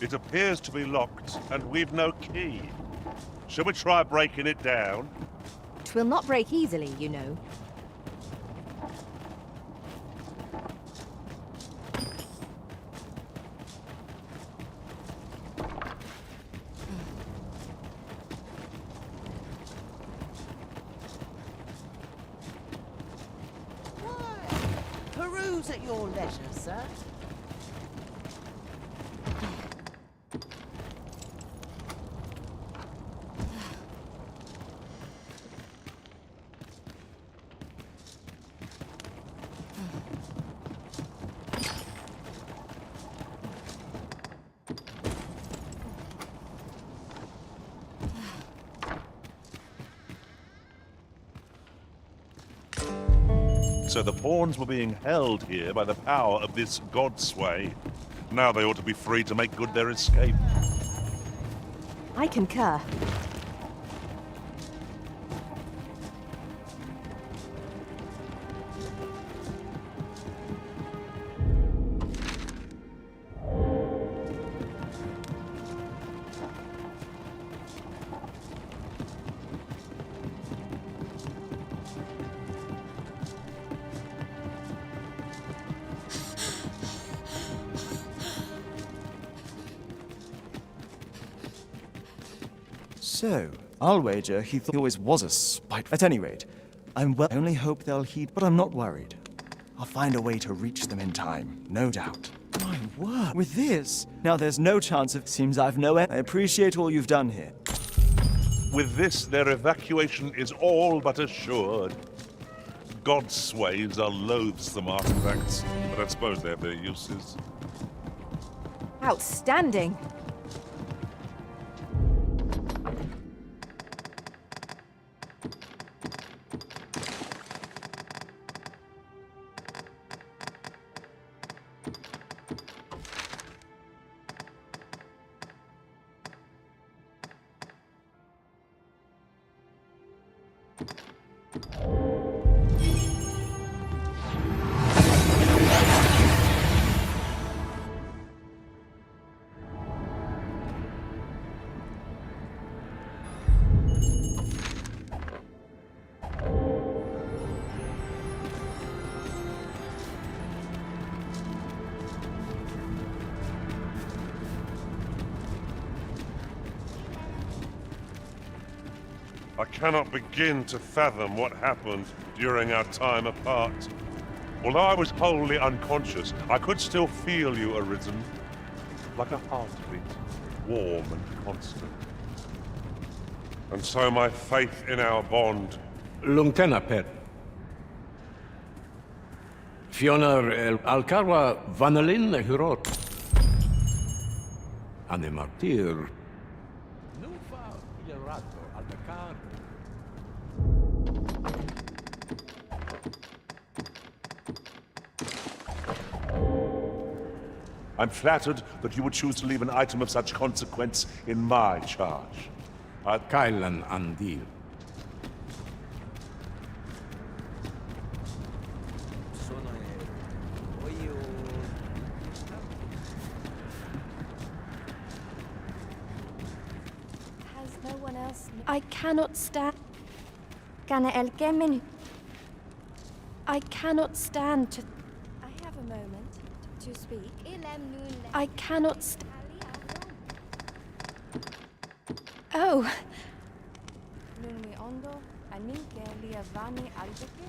It appears to be locked, and we've no key. Shall we try breaking it down? 'Twill not break easily, you know. Peruse at your leisure, sir. So the pawns were being held here by the power of this Godsway. Now they ought to be free to make good their escape. I concur. So, I'll wager he thought he always was a spite. At any rate, I only hope they'll heed, but I'm not worried. I'll find a way to reach them in time, no doubt. My word, with this, now there's no chance of... Seems I've no end. I appreciate all you've done here. With this, their evacuation is all but assured. Godsways are loathsome artifacts, but I suppose they have their uses. Outstanding. I cannot begin to fathom what happened during our time apart. Although I was wholly unconscious, I could still feel you, Arisen, like a heartbeat, warm and constant. And so my faith in our bond... Lungtena per. Fionar Alcarwa Vanalin Hurot. Ane martir. Nufa Ilerato Aldacar. I'm flattered that you would choose to leave an item of such consequence in my charge. Kailan Andil. Has no one else... I cannot stand... Gana el Gemin. I cannot stand to... I have a moment to speak. I cannot stand... Oh. Nunwi ondo, aninke liavani albeke.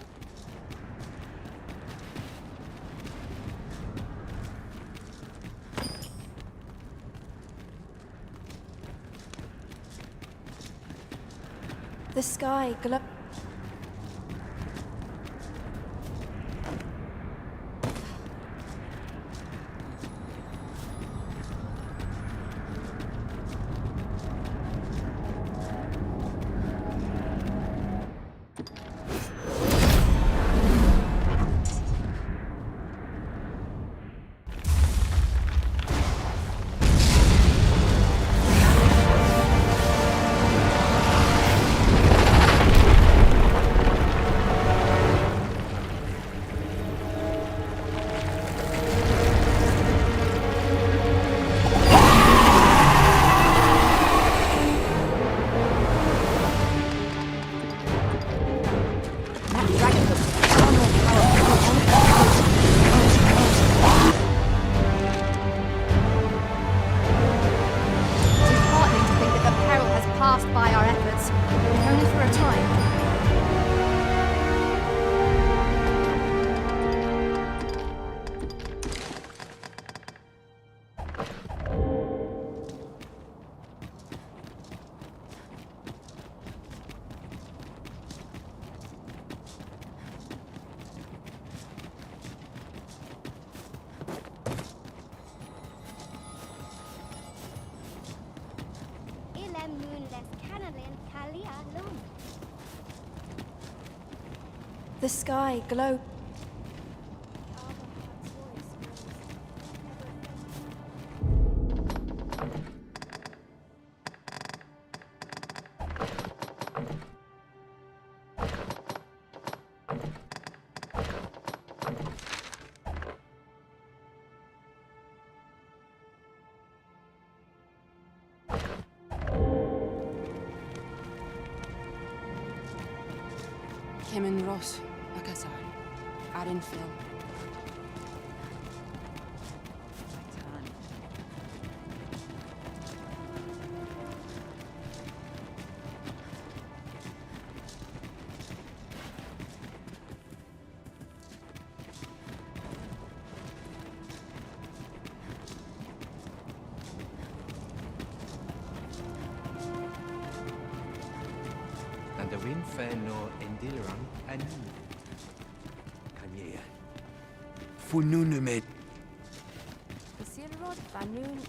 The sky glow. By our efforts, only for a time. The sky glow. Kemen Ross, Akasar, Arinfil. And the wind no Endileran and Kanye. Fununumet. Silrod, Banun,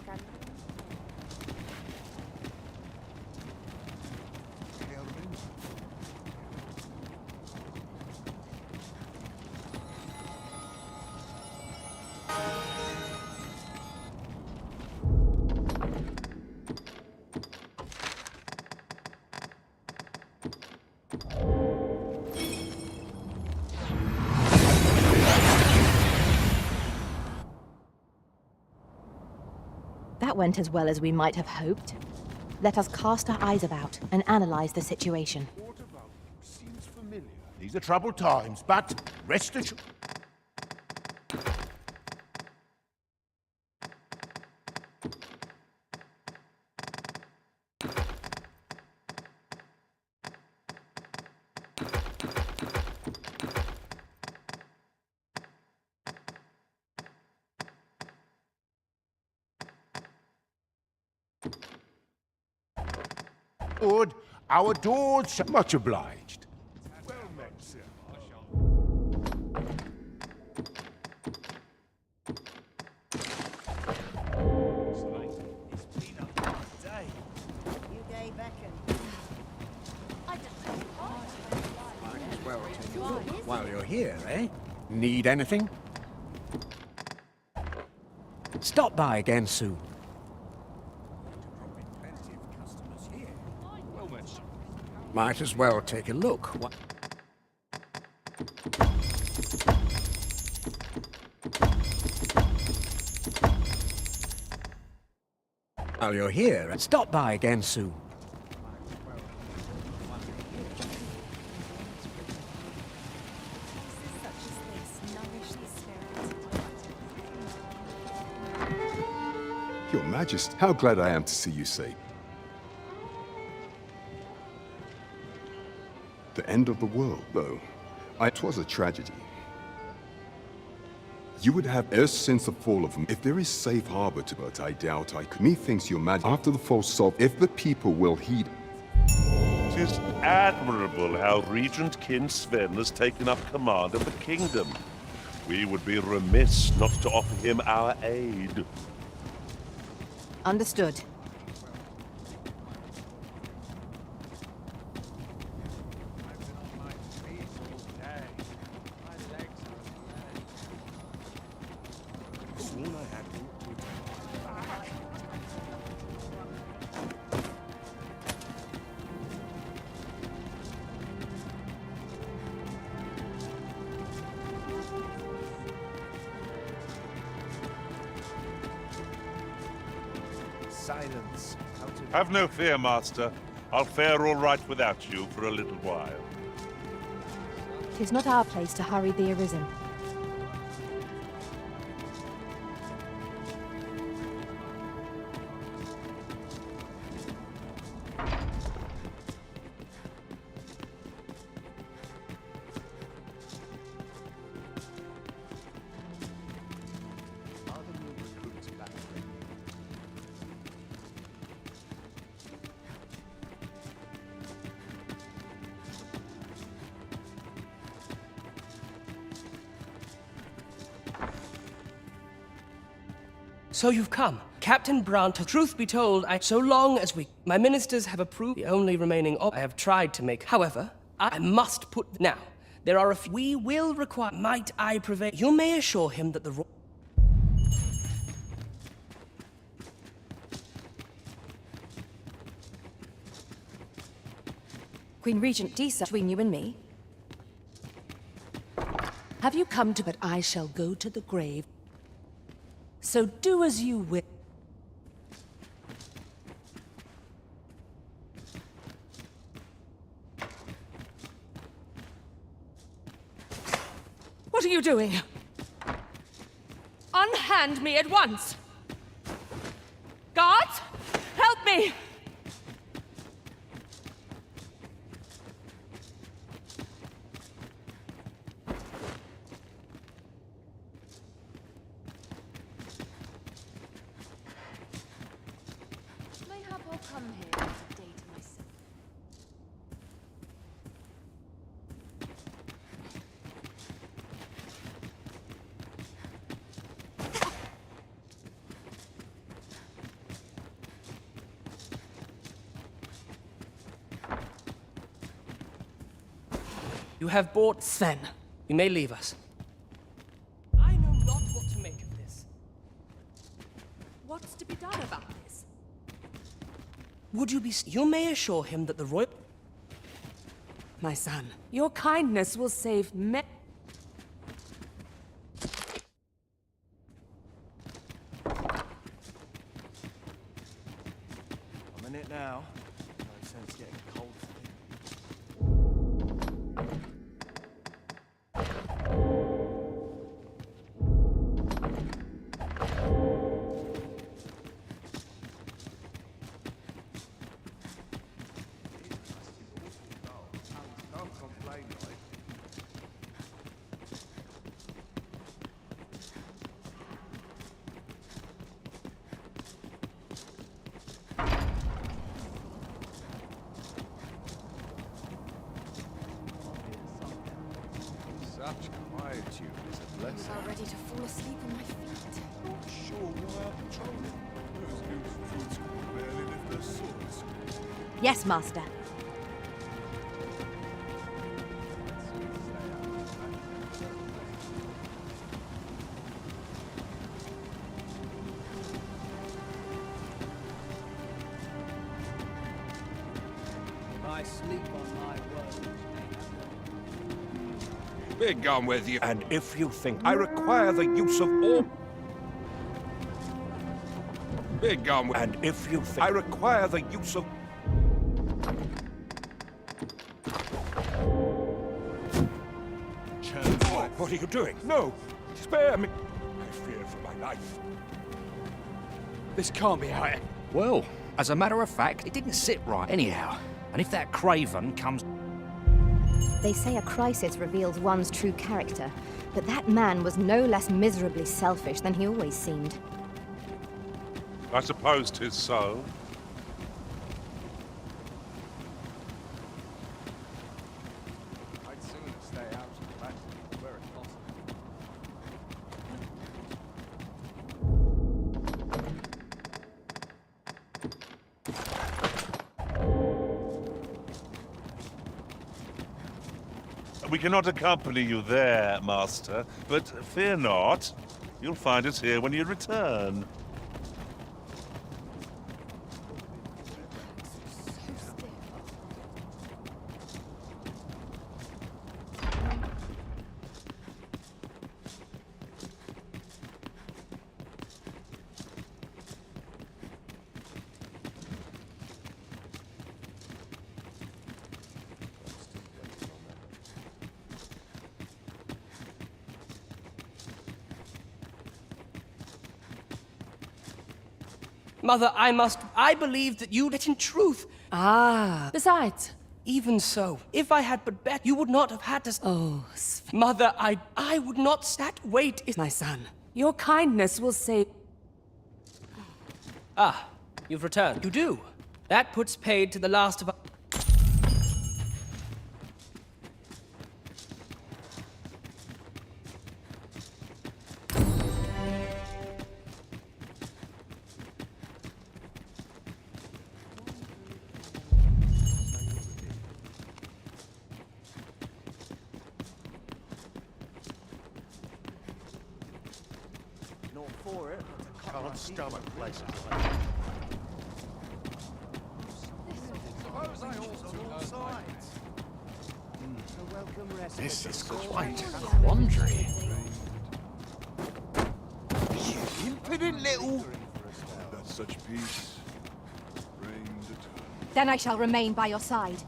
That went as well as we might have hoped. Let us cast our eyes about and analyze the situation. Seems familiar. These are troubled times, but rest assured. Good. Our doors shut. Much obliged. Well met, sir. While you're here, eh? Need anything? Stop by again soon. Might as well take a look. While you're here, stop by again soon. Your Majesty, how glad I am to see you safe. The end of the world, though. It was a tragedy. You would have ever since the fall of them. If there is safe harbor to, but I doubt I could. Methinks your Majesty, after the fall solved, if the people will heed. 'Tis admirable how Regent Kin Sven has taken up command of the kingdom. We would be remiss not to offer him our aid. Understood. Silence. Have no fear, Master. I'll fare all right without you for a little while. 'Tis not our place to hurry the Arisen. So you've come. Captain Brant, truth be told, so long as my ministers have approved the only remaining I have tried to make. However, I must put now. There are we will require, might I prevail. You may assure him that the Queen Regent Disa, between you and me. Have you come to, but I shall go to the grave. So do as you will. What are you doing? Unhand me at once! Guards! Help me! Mayhap I'll come here to date myself. You have bought Sven. You may leave us. I know not what to make of this. What's to be done about this? Would you be... You may assure him that the royal... My son, your kindness will save me. I'm in it now. No sense getting cold. Can't complain, right? Such quietude is a blessing. About ready to fall asleep on my feet. Not sure why I'm patrolling. Those news fruits barely lift their swords. Yes, Master. I sleep on my words. Be gone with you. And if you think I require the use of all... Be gone with... And if you think I require the use of... Oh, what are you doing? No! Spare me! I fear for my life. This can't be how it... Well, as a matter of fact, it didn't sit right anyhow. And if that craven comes... They say a crisis reveals one's true character, but that man was no less miserably selfish than he always seemed. I suppose 'tis so. I'd sooner stay out of the battle where it's possible. We cannot accompany you there, Master, but fear not. You'll find us here when you return. Mother, I believe that you did in truth. Ah. Besides, Even so, if I had but bet, you would not have had to... Oh, Mother, I would not sat wait. My son, your kindness will save... Ah, you've returned. You do. That puts paid to the last of us. Not for it, but can't stomach places like that. Suppose I also on sides. A welcome rest. This is quite a quandary. You impudent little... That such peace reigned eternal. Then I shall remain by your side.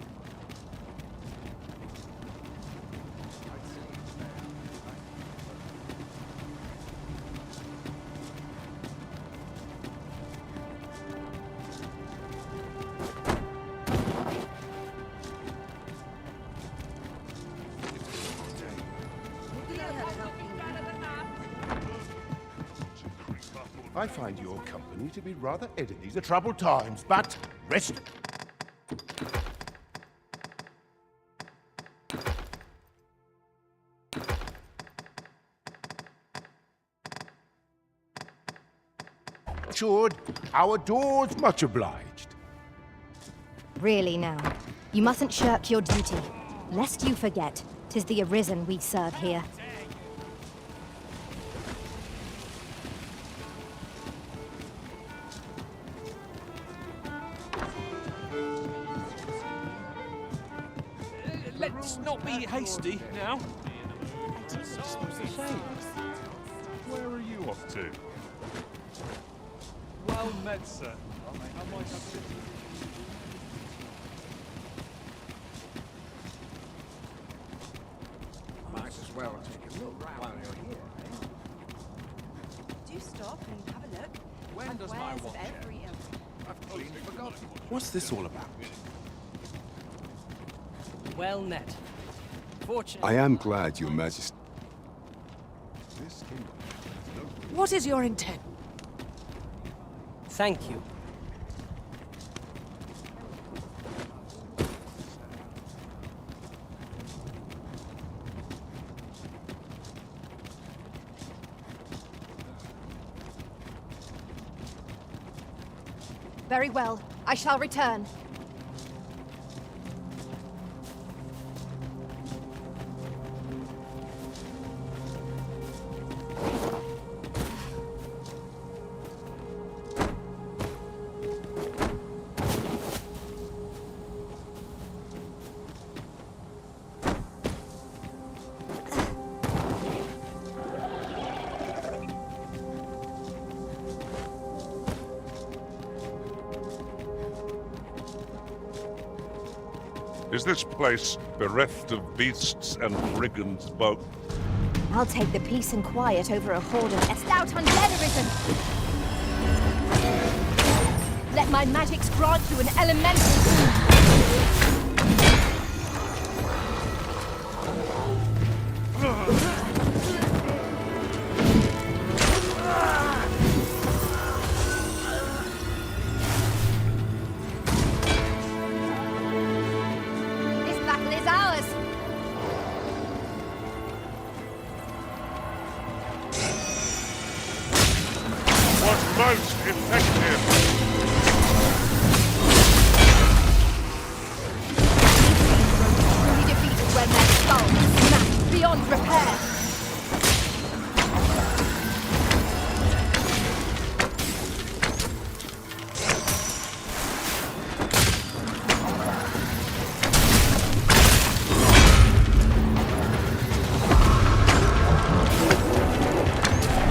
I find your company to be rather edgy. These are troubled times, but rest. Assured, our doors much obliged. Really now, you mustn't shirk your duty, lest you forget 'tis the Arisen we serve here. Let's not be hasty now. Where are you off to? Well met, sir. Might as well take a look while you're here. Do stop and have a look. When does my watch end? I've clean forgotten. What's this all about? Well met. Fortunately. I am glad, Your Majesty. What is your intent? Thank you. Very well. I shall return. Is this place bereft of beasts and brigands both? I'll take the peace and quiet over a horde of est out undead Arisen. Let my magics grant you an elemental most effective. Will be defeated when their skulls are smashed beyond repair.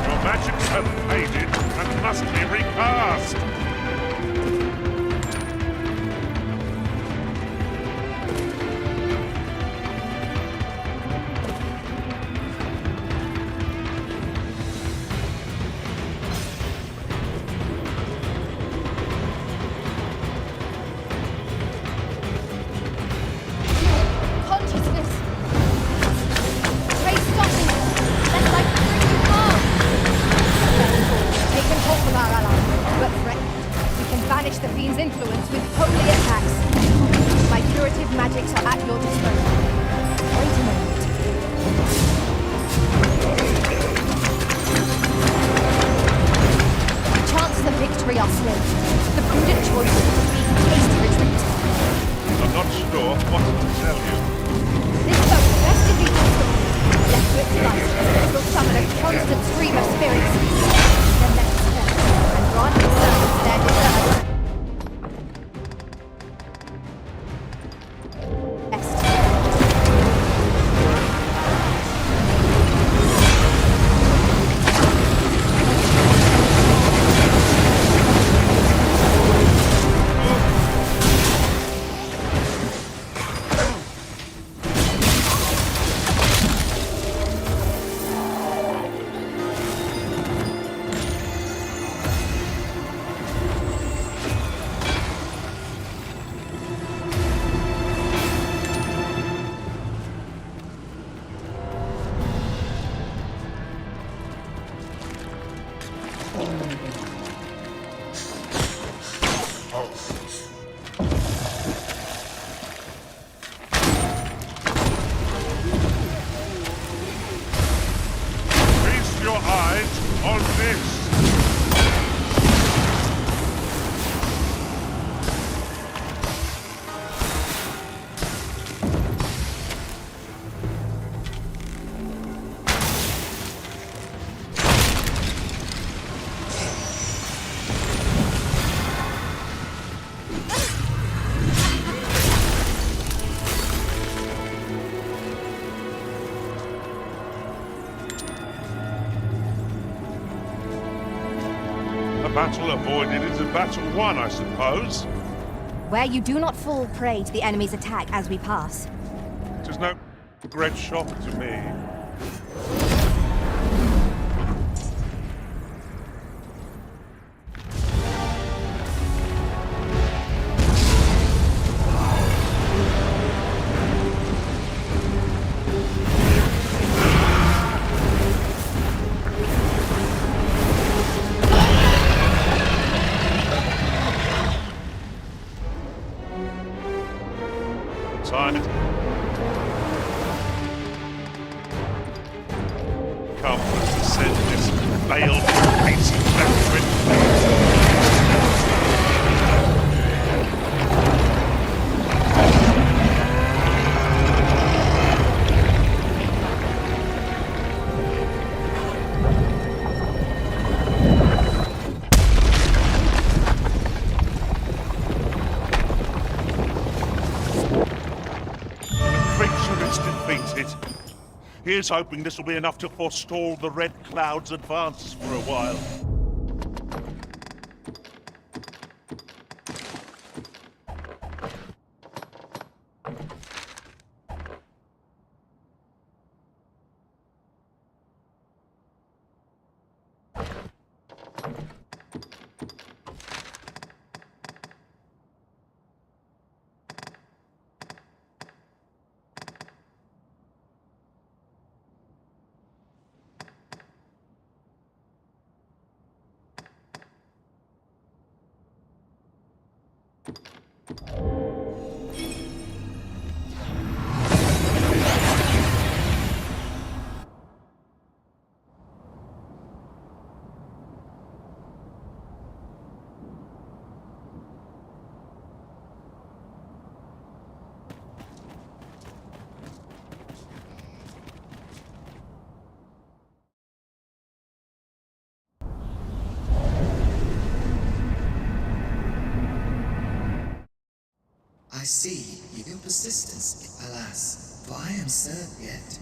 Your magics have faded and must be recast. Consciousness! Pray stop me, lest I bring you harm! Taken hold of our ally, but threatened. We can banish the fiend's influence with holy attacks. My curative magics are at your disposal. Wait a moment. Chances of victory are slim. The prudent choice would be to hasty retreat. I'm not sure what to tell you. This boat best defeat the storm. Left to its lust, it will summon a constant stream of spirits. Then let us test, and grant its servants their desert. Best. battle avoided is a battle won, I suppose. Where you do not fall prey to the enemy's attack as we pass. It is no great shock to me. Time. Come, let's send this veiled hating veteran. Here's hoping this will be enough to forestall the Red Cloud's advance for a while. I see your persistence, alas, for I am served yet.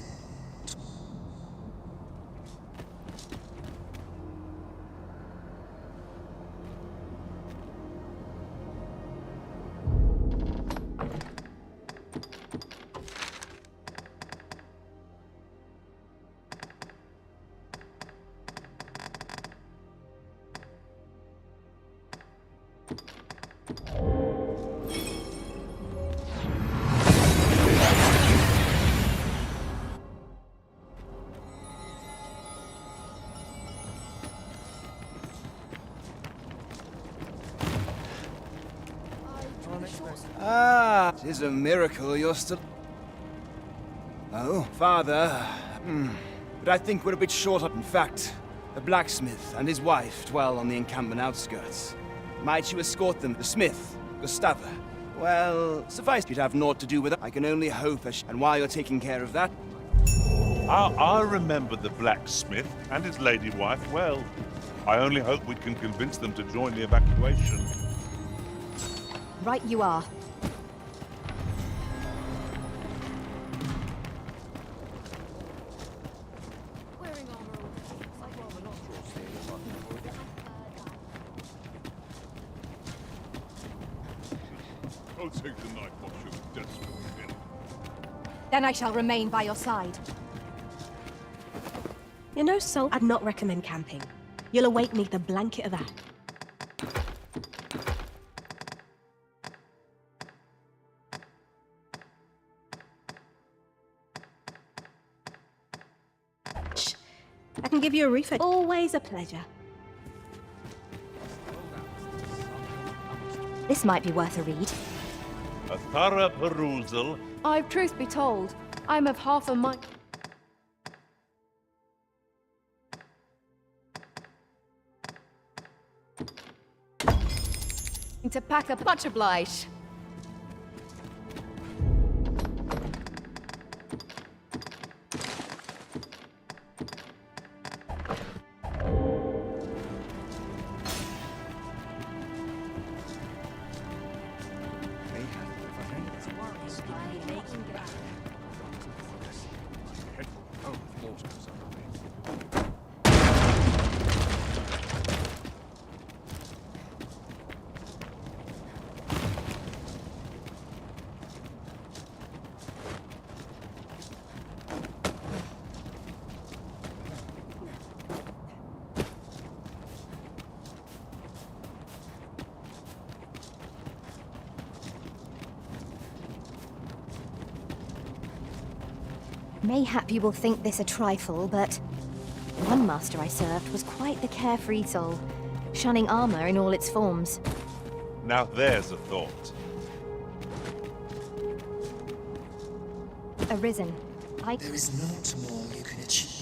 Ah, it is a miracle you're still... Oh, Father. But I think we're a bit short up. In fact, the blacksmith and his wife dwell on the encampment outskirts. Might you escort them? The smith, Gustava. Well, suffice you'd have naught to do with it. I can only hope and while you're taking care of that... I remember the blacksmith and his lady wife well. I only hope we can convince them to join the evacuation. Right you are. I'll take the knife off your desperate pin. Then I shall remain by your side. You know, Sol, I'd not recommend camping. You'll awake me the blanket of that. I can give you a refund. Always a pleasure. This might be worth a read. A thorough perusal. I've, truth be told, I'm of half a mind. To pack up, much obliged. Mayhap you will think this a trifle, but one master I served was quite the carefree soul, shunning armor in all its forms. Now there's a thought. Arisen, There is naught more you can achieve.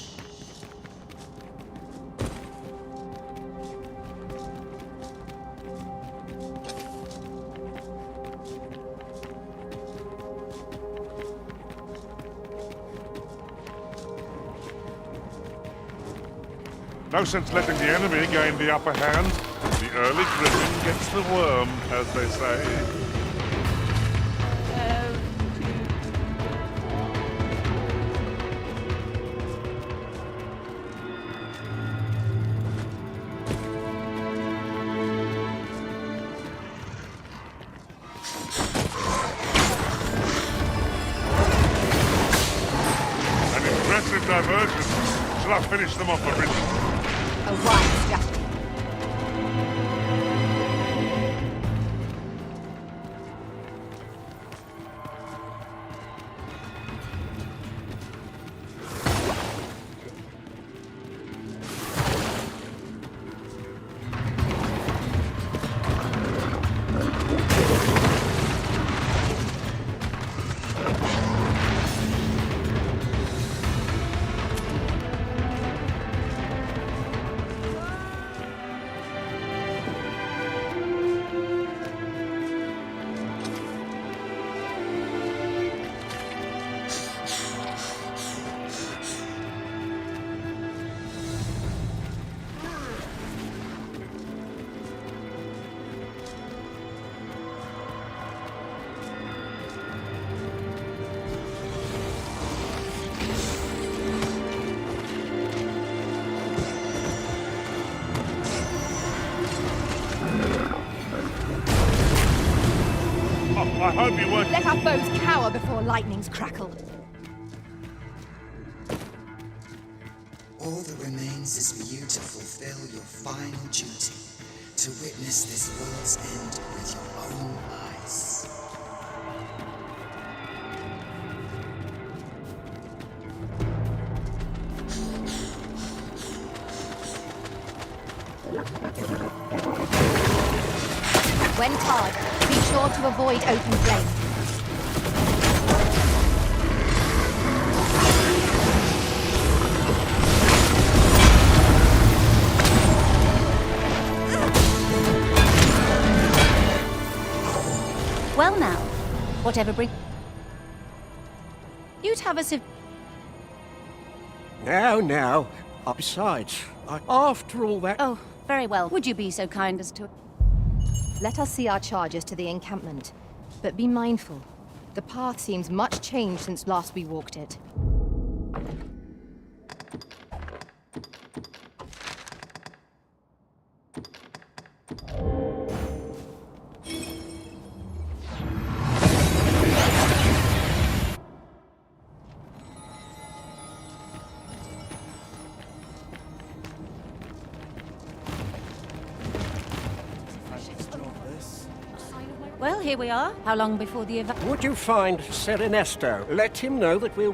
No sense letting the enemy gain the upper hand. The early griffin gets the worm, as they say. An impressive diversion. Shall I finish them off, Arisen? A wise strategy. I hope you won't. Let our foes cower before lightnings crackle. All that remains is for you to fulfill your final duty, to witness this world's end with your own eyes. When tarred, be sure to avoid open flame. Well now, whatever bring... You'd have us if... Now. Besides, after all that... Oh, very well. Would you be so kind as to... Let us see our charges to the encampment. But be mindful. The path seems much changed since last we walked it. Well, here we are. How long before the event? Would you find Ser Ernesto? Let him know that we'll...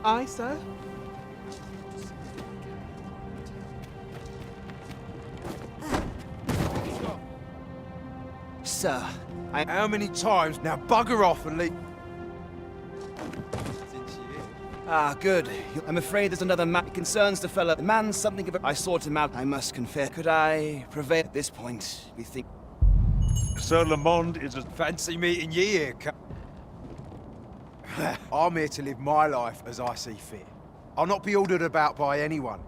Aye, sir. Sir, how many times? Now bugger off and leave. Ah, good. I'm afraid there's another man. It concerns the fella. The man's something of a... I sought him out, I must confess. Could I prevail at this point? We think... Sir Lamond is a... Fancy meeting ye here, I'm here to live my life as I see fit. I'll not be ordered about by anyone.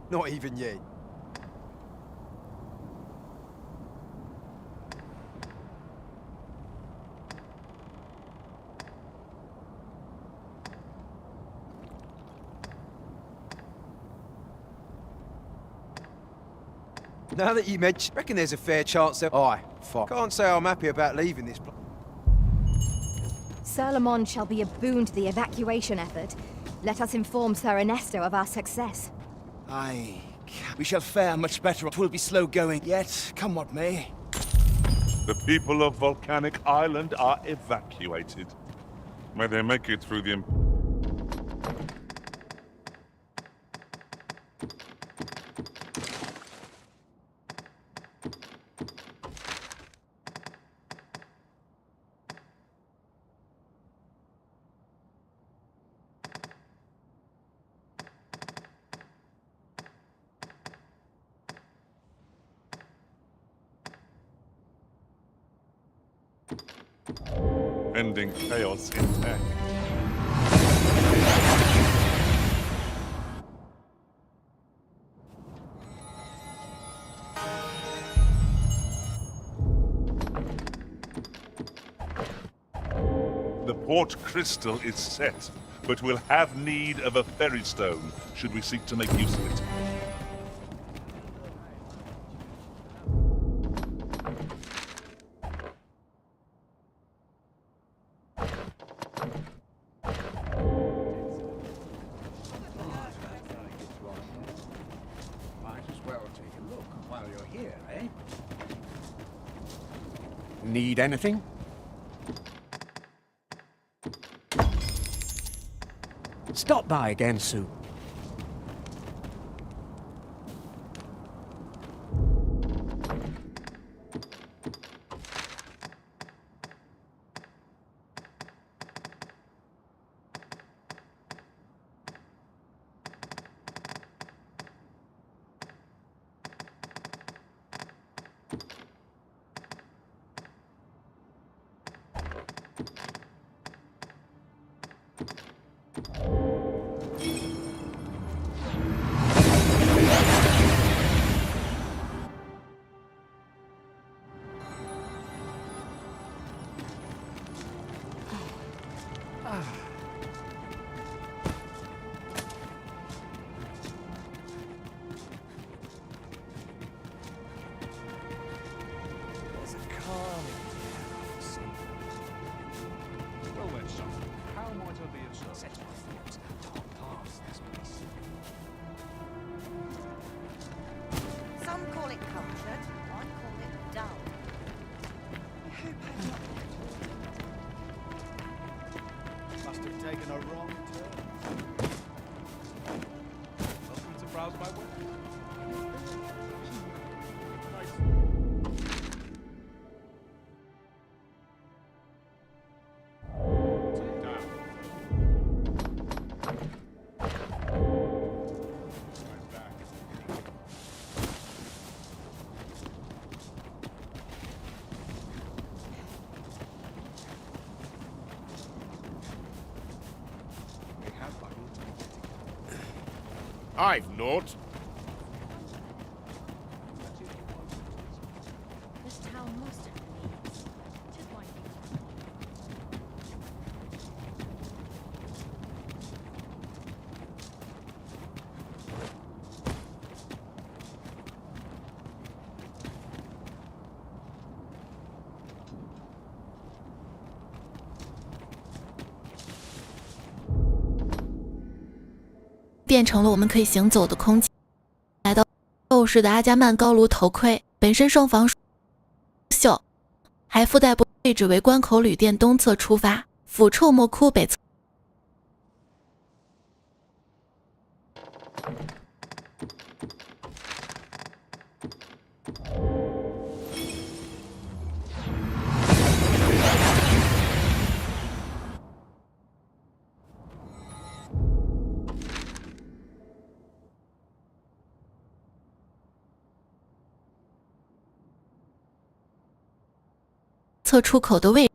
Not even ye. Now that you mention, reckon there's a fair chance that... Aye, fuck. Can't say I'm happy about leaving this place. Sir Lamont shall be a boon to the evacuation effort. Let us inform Sir Ernesto of our success. Aye. We shall fare much better. It will be slow going, yet come what may. The people of Volcanic Island are evacuated. May they make it through the... ending chaos intact. The Port Crystal is set, but we'll have need of a ferry stone should we seek to make use of it. Need anything? Stop by again soon. Some call it cultured, I call it dull. Must have taken a wrong turn. Welcome to browse my web. I've naught. This town must have needs. Tis my变成了我们可以行走的空间。来到旧式的阿加曼高炉头盔，本身双防秀，还附带位置为关口旅店东侧出发，府臭莫窟北侧。侧出口的位置。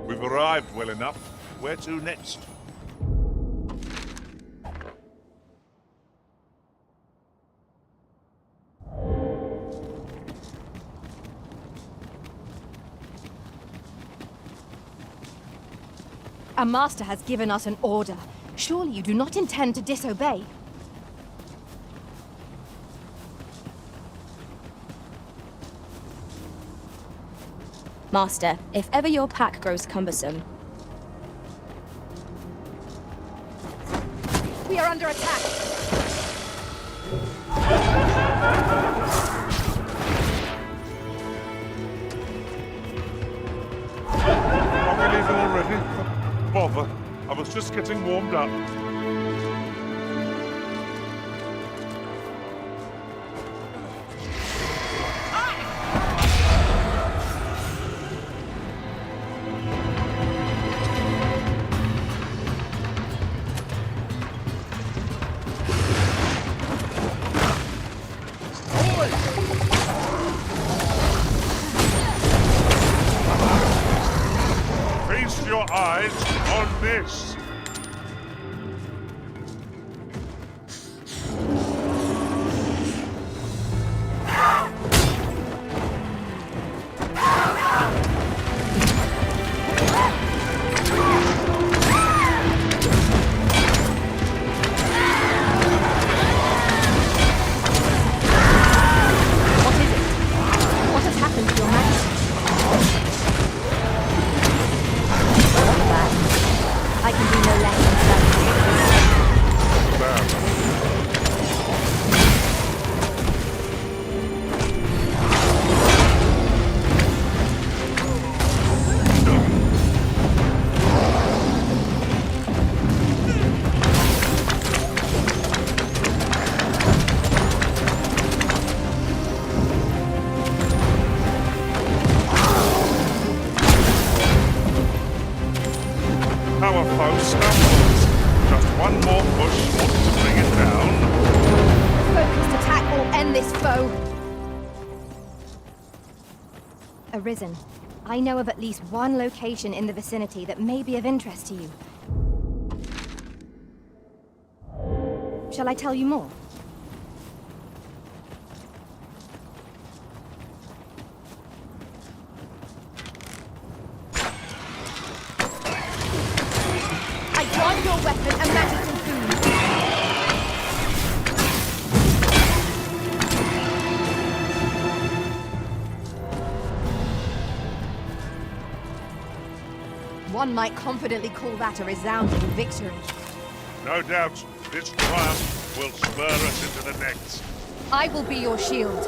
We've arrived well enough. Where to next? A master has given us an order. Surely you do not intend to disobey? Master, if ever your pack grows cumbersome... We are under attack! Are we leaving already? Bother. I was just getting warmed up. Feast your eyes on this. What has happened to your majesty? I can do no less than Our foe stumbles. Just one more push ought to bring it down. Focused attack will end this foe. Arisen, I know of at least one location in the vicinity that may be of interest to you. Shall I tell you more? I grant your weapon a magical boon. One might confidently call that a resounding victory. No doubt, this triumph will spur us into the next. I will be your shield.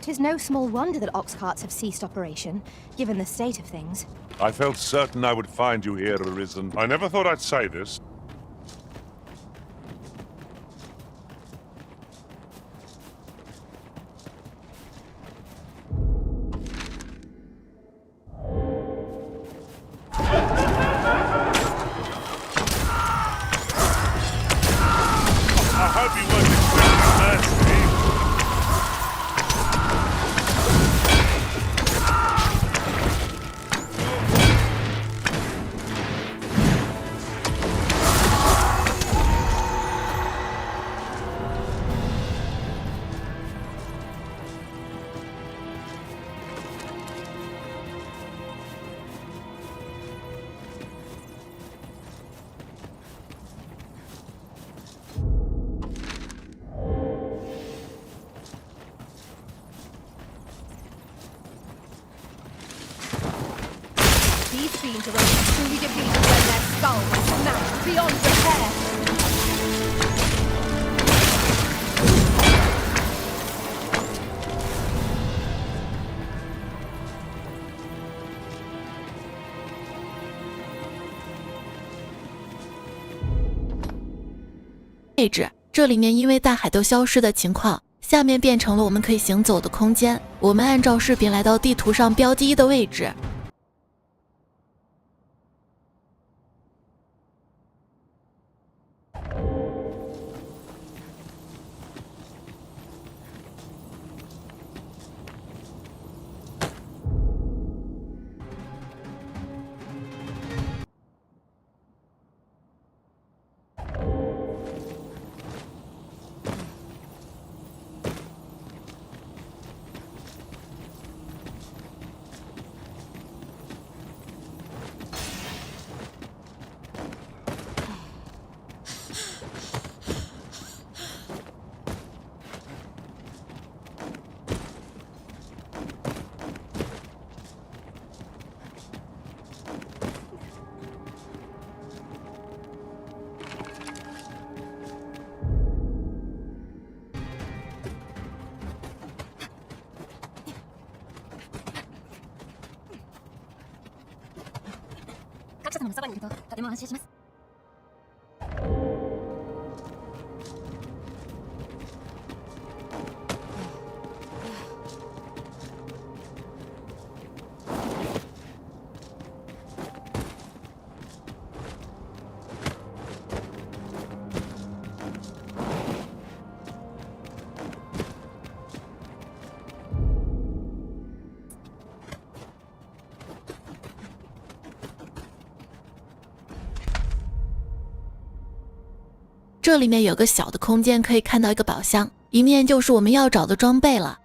Tis no small wonder that ox carts have ceased operation, given the state of things. I felt certain I would find you here, Arisen. I never thought I'd say this. I hope you weren't expecting mercy. These fiends are only truly defeated when their skull is smashed beyond repair.位置，这里面因为大海都消失的情况，下面变成了我们可以行走的空间。我们按照视频来到地图上标记的位置，様のそばにいるととても安心します。这里面有个小的空间，可以看到一个宝箱，一面就是我们要找的装备了。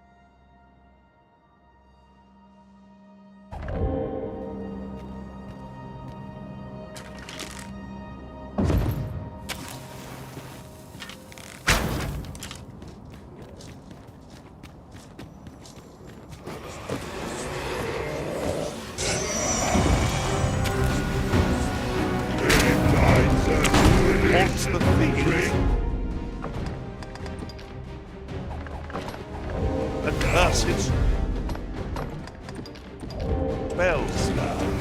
What's the thieves? The curses. Spells.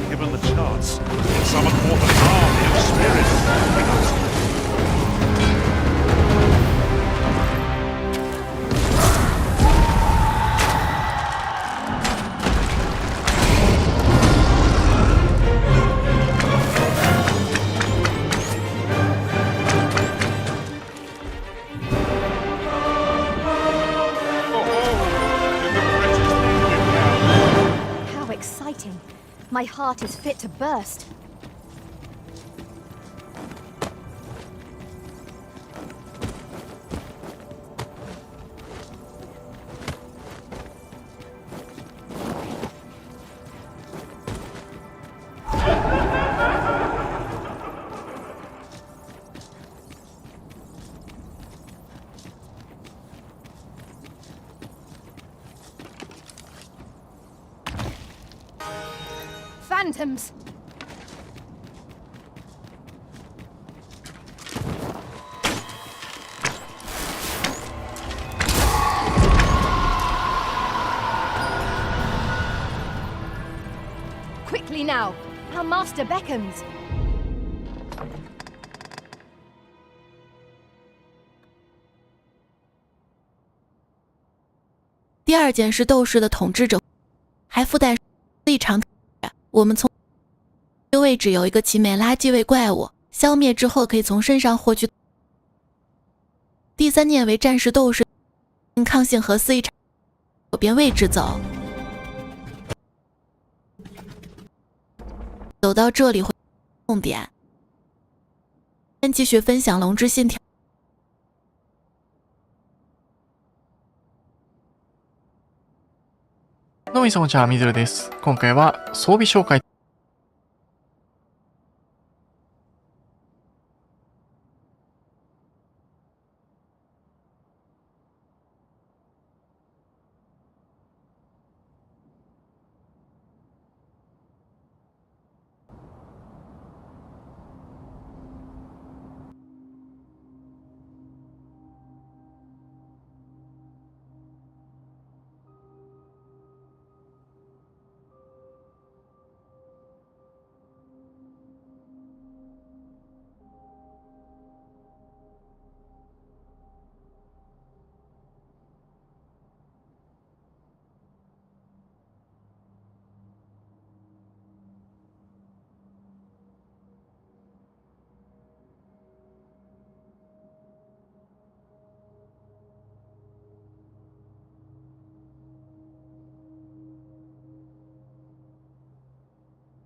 Given the chance, summon forth an army of spirits. My heart is fit to burst. Phantoms! Quickly now! Our master beckons! 第二件是斗士的统治者，还附带立场。我们从这个位置有一个奇美拉继位怪物，消灭之后可以从身上获取。第三件为战士斗士，抗性和4一场，左边位置走，走到这里会重点。先继续分享龙之信条。どうもいつもちゃんみずるです。今回は装備紹介。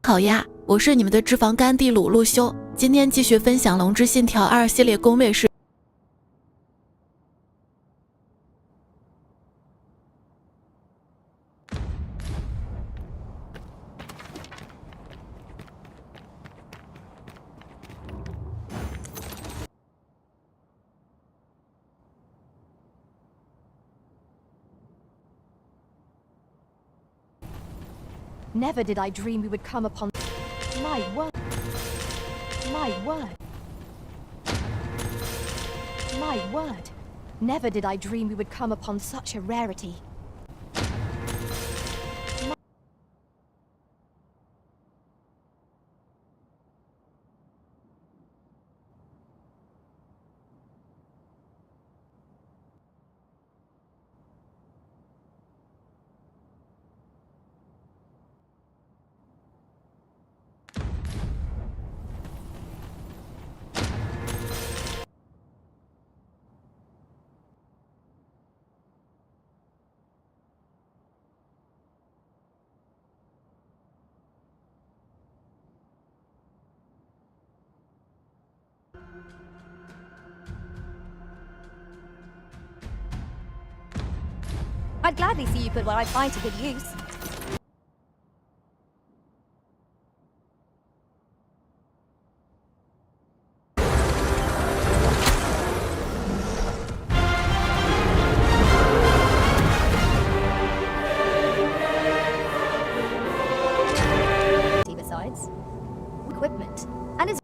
好呀，我是你们的脂肪甘地鲁路修，今天继续分享《龙之信条2》系列攻略是。Never did I dream we would come upon... My word. My word. My word. Never did I dream we would come upon such a rarity. I'd gladly see you put what I find to good use. Besides, equipment, and his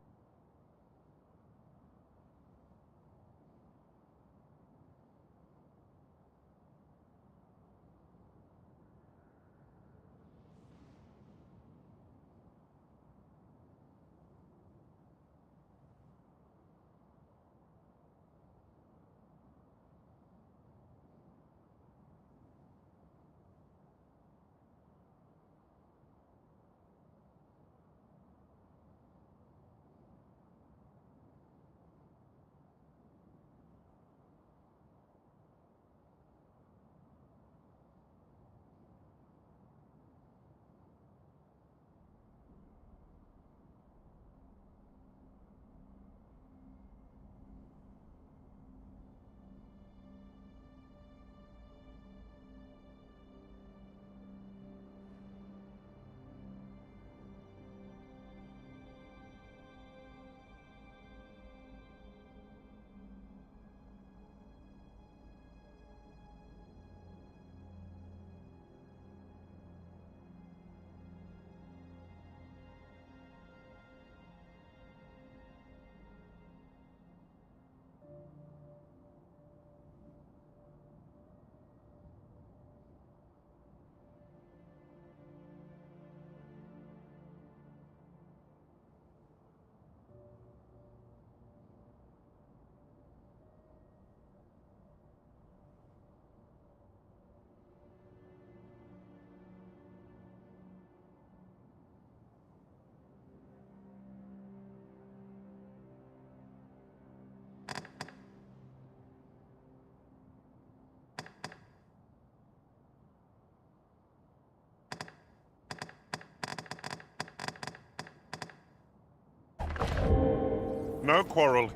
No quarrel.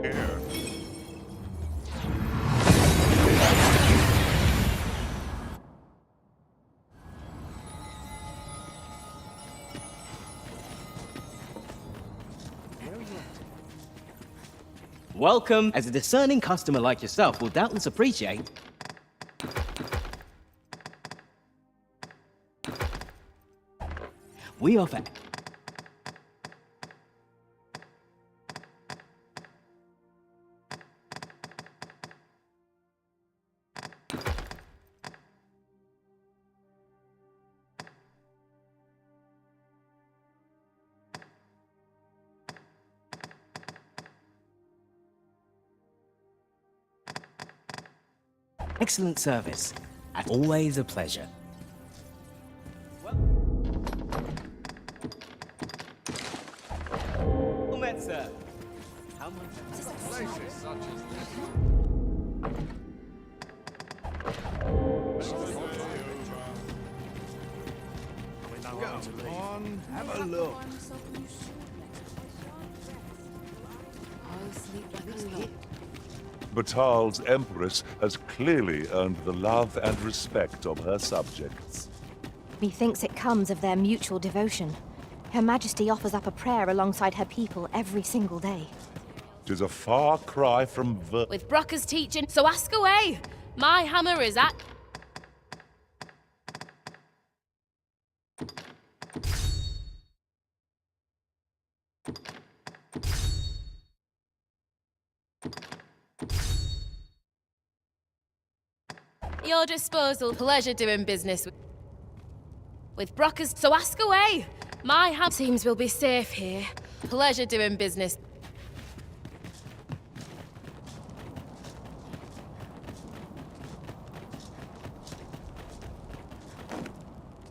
Here. Welcome, as a discerning customer like yourself will doubtless appreciate. We offer excellent service, and always a pleasure. Sir. How much places such as this? Come on, have a look. Batal's empress has clearly earned the love and respect of her subjects. Methinks it comes of their mutual devotion. Her Majesty offers up a prayer alongside her people every single day. 'Tis a far cry from With Brocker's teaching, so ask away. My hammer is at... your disposal. Pleasure doing business with Brocker's, so ask away. My hammer seems we'll be safe here. Pleasure doing business.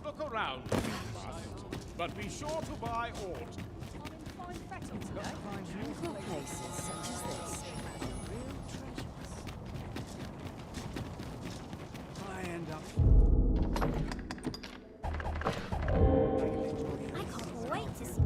Look around, but be sure to buy aught. Places such as this. I end up. I can't wait to see.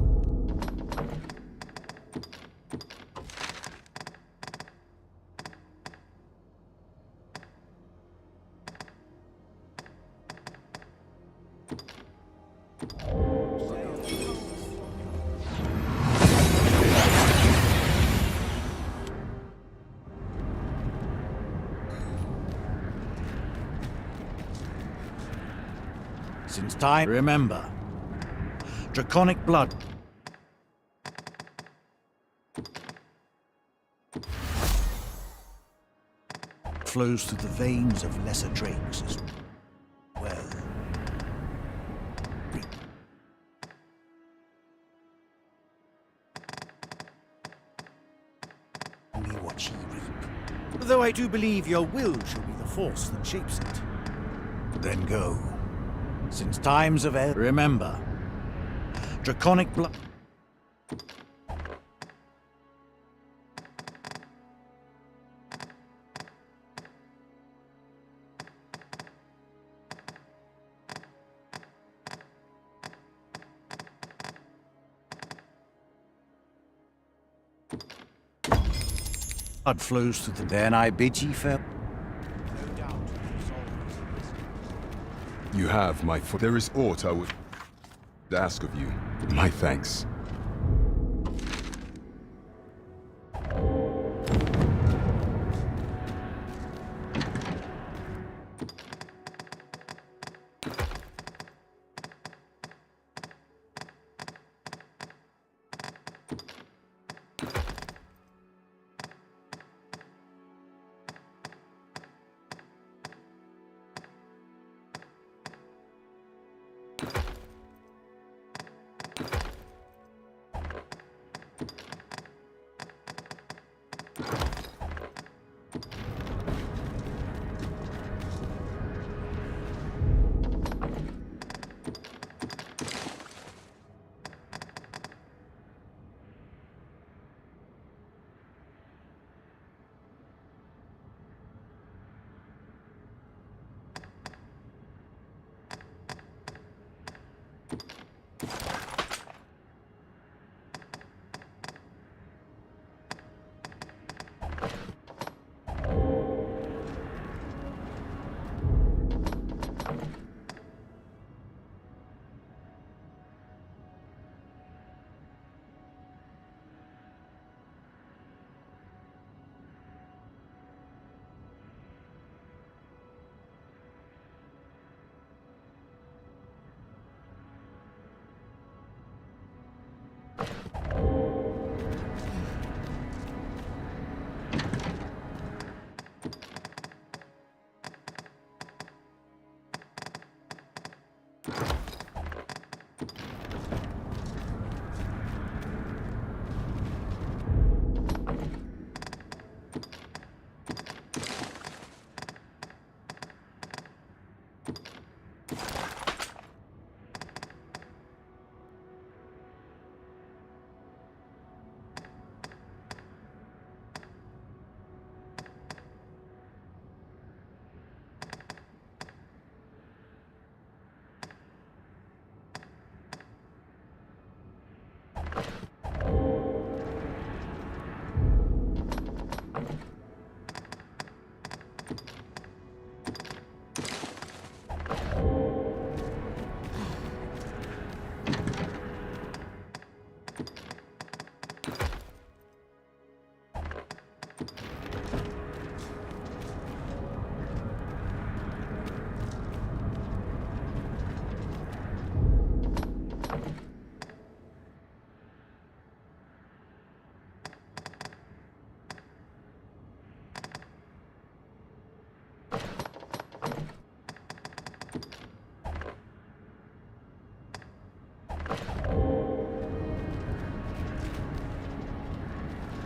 Since time, remember. Draconic blood. Flows through the veins of lesser drakes as well. Me what ye reap. Though I do believe your will shall be the force that shapes it. Then go. Since times of eld, remember. Draconic blood. Blood flows through the. Then I bid ye farewell. You have my foot. There is aught I would ask of you. My thanks.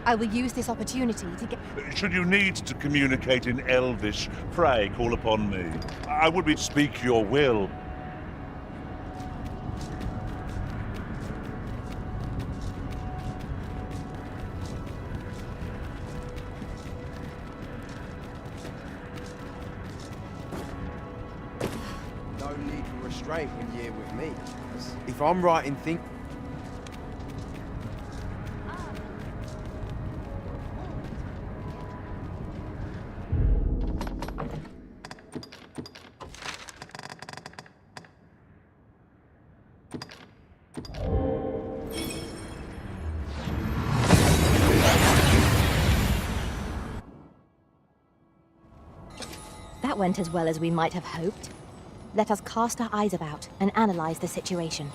I will use this opportunity to get... Should you need to communicate in Elvish, pray call upon me. I would be speak your will. No need for restraint when you're with me. If I'm right in thinking... That went as well as we might have hoped. Let us cast our eyes about and analyze the situation.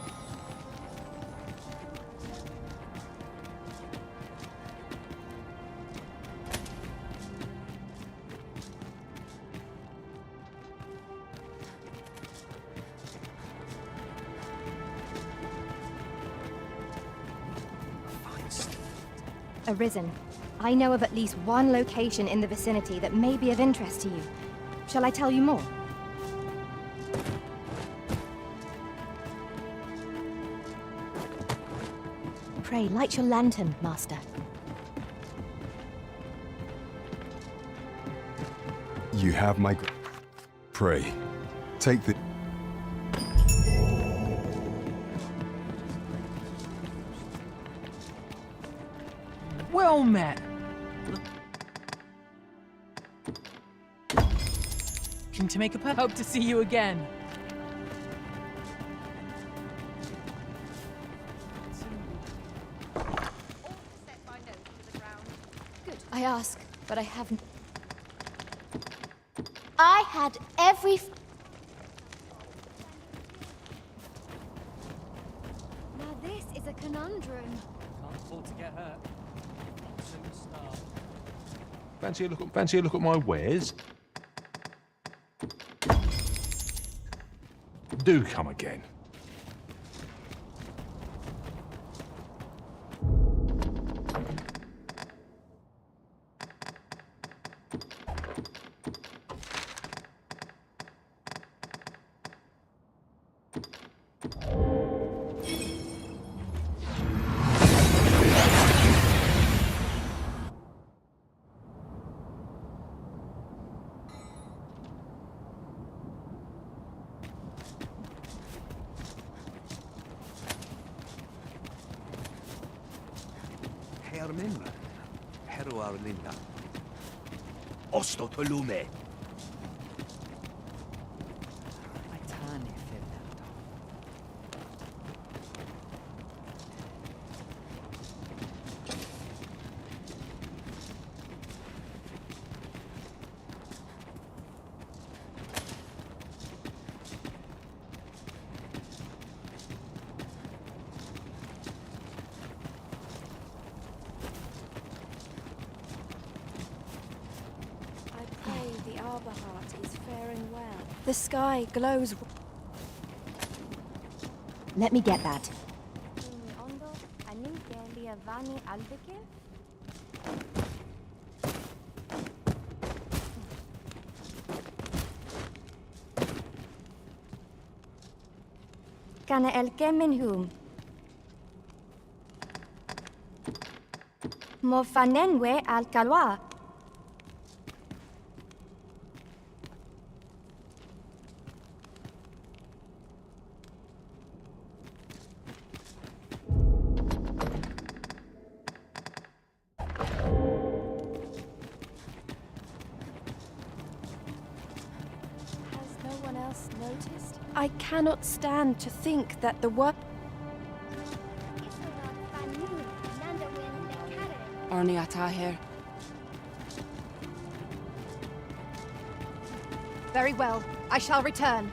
Arisen, I know of at least one location in the vicinity that may be of interest to you. Shall I tell you more? Pray, light your lantern, Master. You have my... Pray, take the... Well met. To make a hope to see you again. Good. I ask, but I haven't. I had every... Now this is a conundrum. Can't afford to get hurt. Fancy a look at my wares? Do come again. Herminla. Heruarlinda. Ostotolume. The sky glows. Let me get that. Kana el kemenhum. Mo fanenwe al kalwa. I cannot stand to think that the work. Orni Atahir. Very well. I shall return.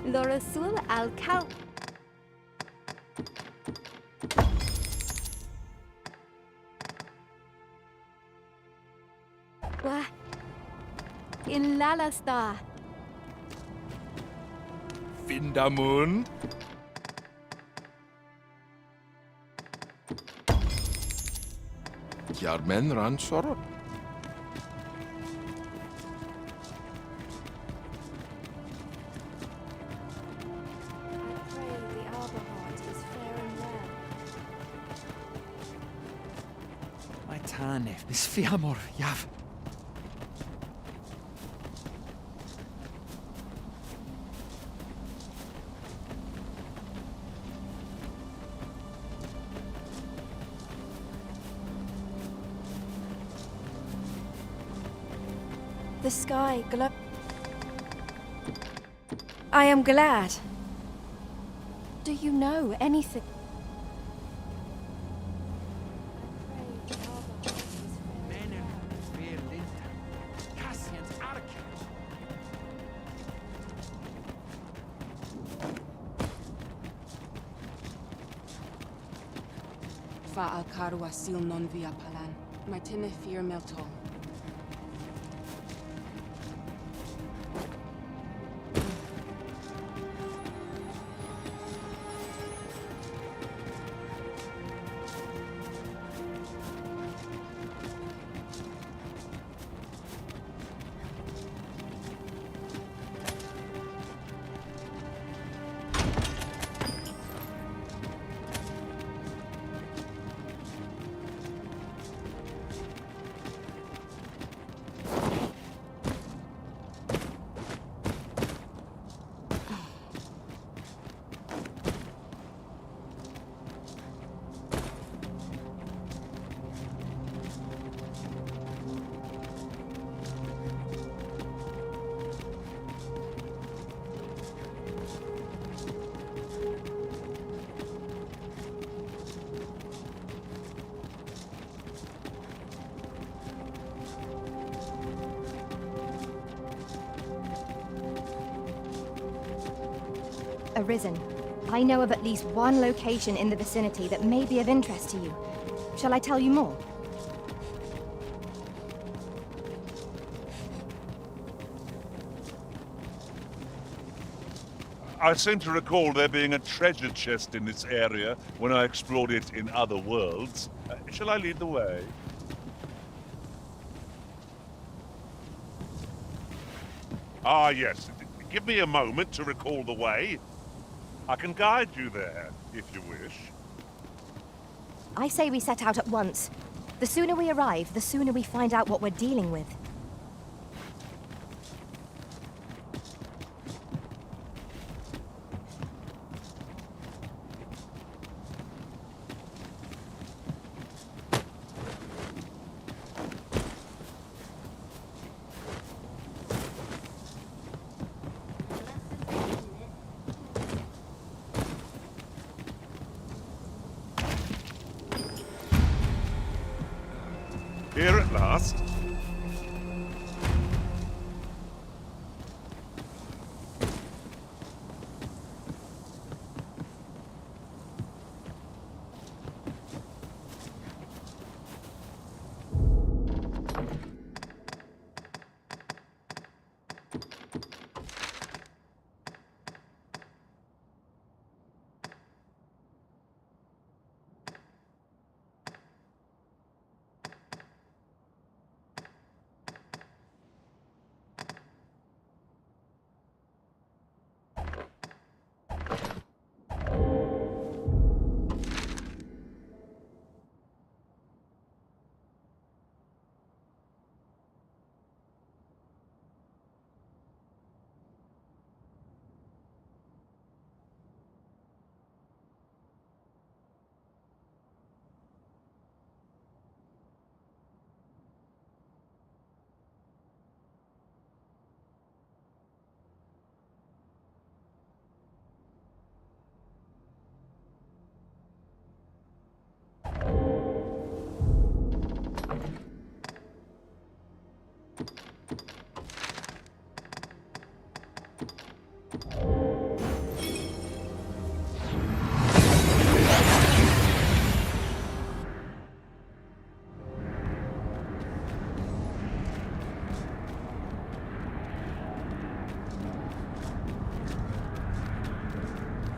Lorasul al Kal. In Lalastar. Vindamund. Jarmen Ransorot. My tanef, mis fiamor, yav. The sky glow. I am glad. Do you know anything? Fa al carua sil non via palan. Martine fir meltol. Arisen, I know of at least one location in the vicinity that may be of interest to you. Shall I tell you more? I seem to recall there being a treasure chest in this area when I explored it in other worlds. Shall I lead the way? Ah, yes. Give me a moment to recall the way. I can guide you there, if you wish. I say we set out at once. The sooner we arrive, the sooner we find out what we're dealing with. Here at last.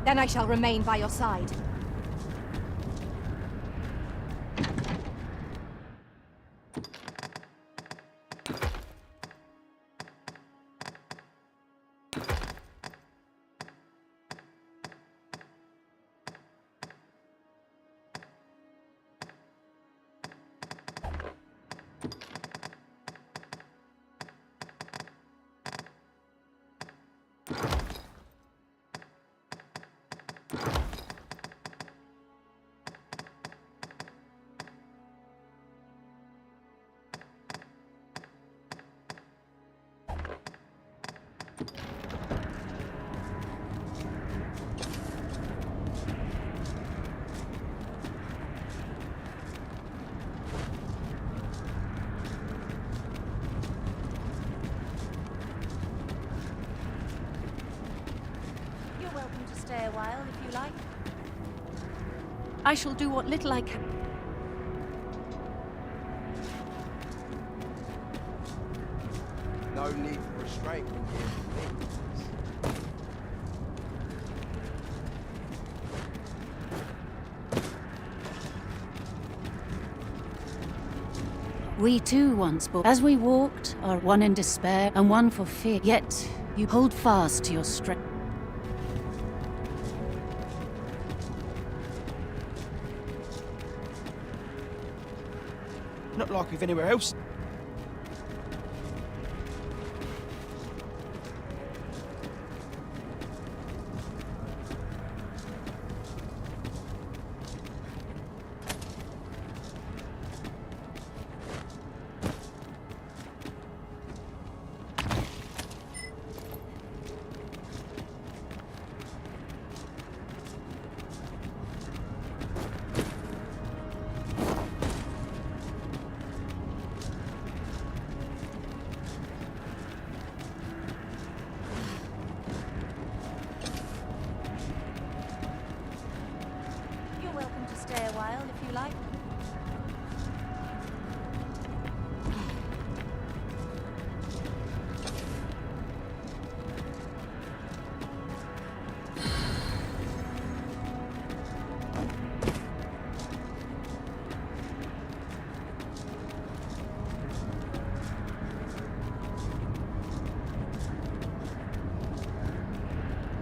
Then I shall remain by your side. stay a while if you like. I shall do what little I can. No need for restraint when you're in the We too once bore. As we walked, are one in despair and one for fear. Yet you hold fast to your strength. Not like we've anywhere else. You're welcome to stay a while if you like.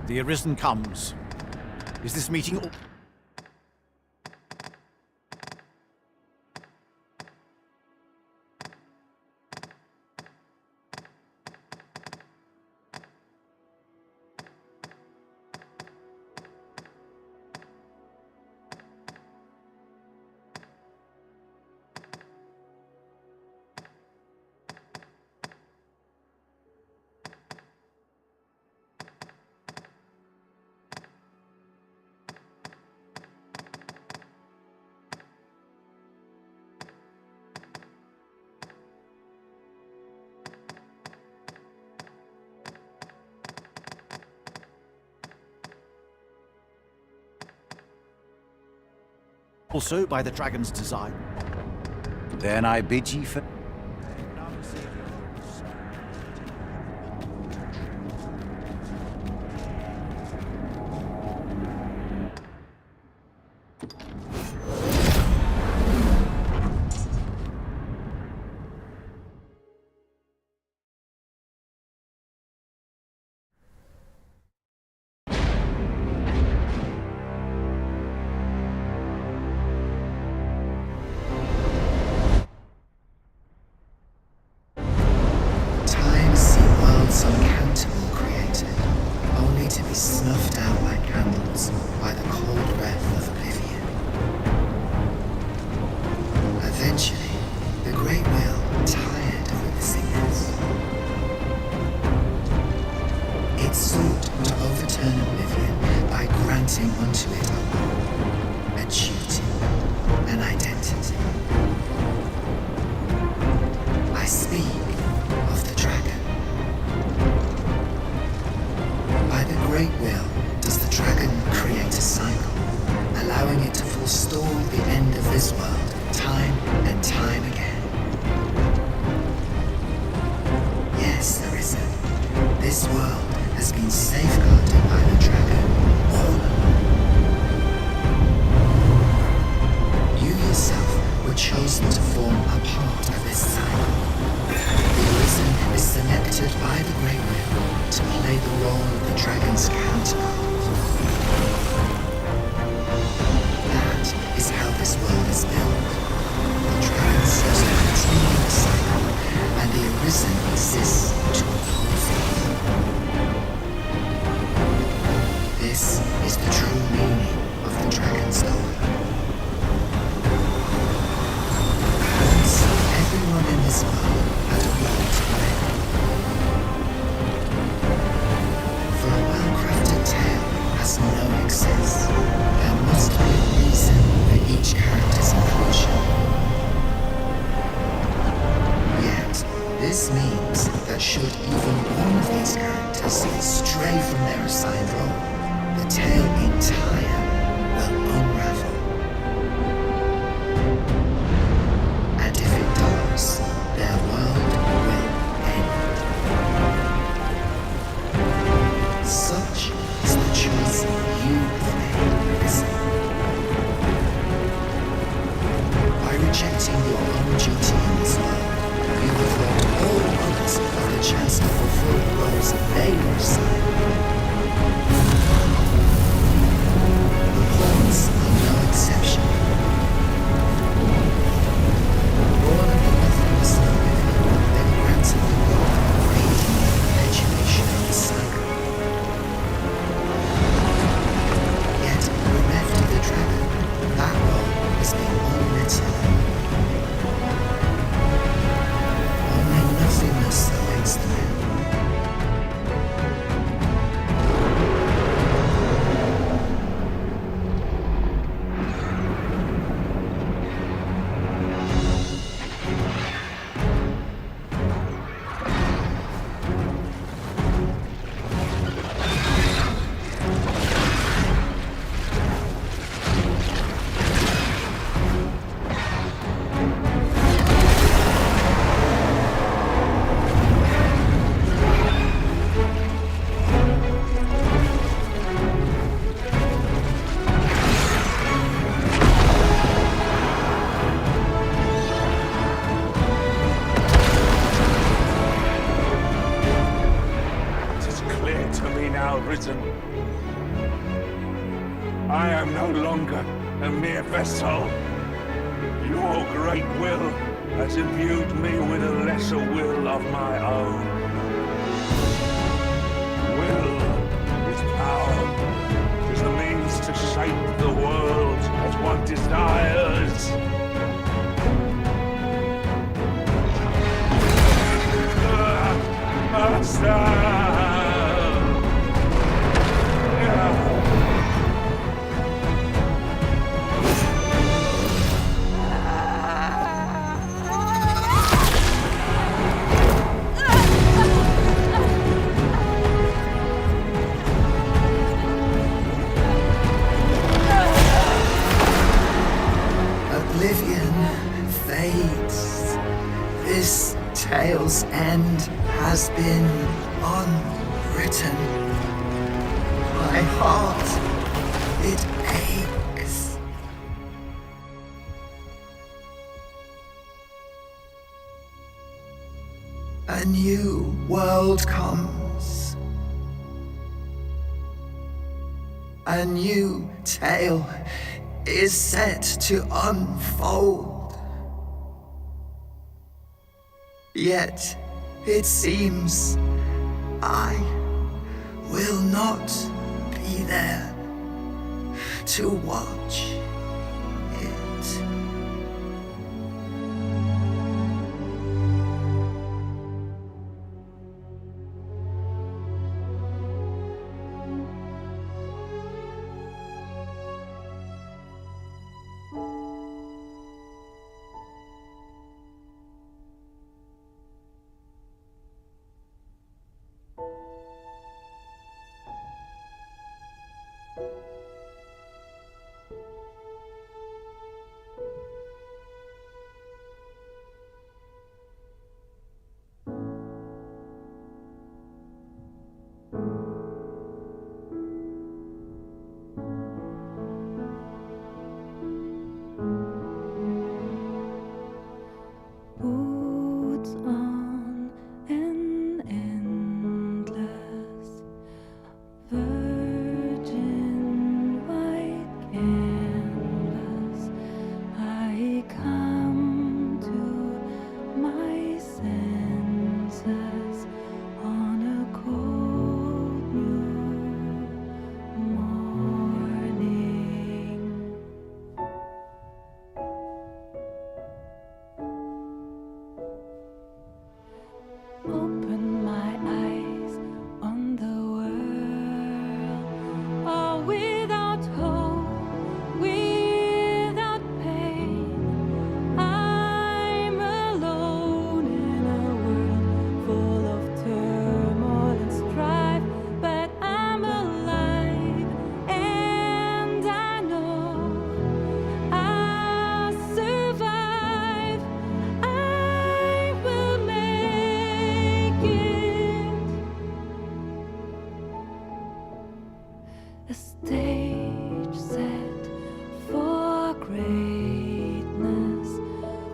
The Arisen comes. Is this meeting... Also by the dragon's design. Then I bid ye for... Times see worlds uncountable created, only to be snuffed out like candles by the cold breath of oblivion. Eventually, the Great Will tired of witnessing this. It sought to overturn oblivion by granting unto it a law, a duty, an identity. I speak of the dragon. By the Great Will does the dragon create a cycle, allowing it to forestall the end of this world time and time again. Yes, Arisen, this world has been safeguarded by the dragon all along. You yourself were chosen to form a part of this cycle. The Arisen is selected by the Great Will to play the role of the dragon's counterpart. That is how this world is built. The dragon serves to continue the cycle, and the Arisen exists to oppose it. This is the true meaning of the dragon's goal. Once, everyone in this world had a role to play. For a well-crafted tale has no excess. There must be a reason for each character's inclusion. Yet, this means that should even one of these characters stray from their assigned role, the tale I am no longer a mere vessel. Your great will has imbued me with a lesser will of my own. Will is power. It is the means to shape the world as one desires. Oblivion fades. This tale's end has been unwritten. My heart, it aches. A new world comes. A new tale is set to unfold. Yet, it seems I will not be there to watch it. Boots on an endless virgin white canvas. I come to my senses on a cold new morning. Open my eyes on the world, all without hope, without pain. I'm alone in a world full of turmoil and strife, but I'm alive, and I know I'll survive. I will make it. A stage set for greatness,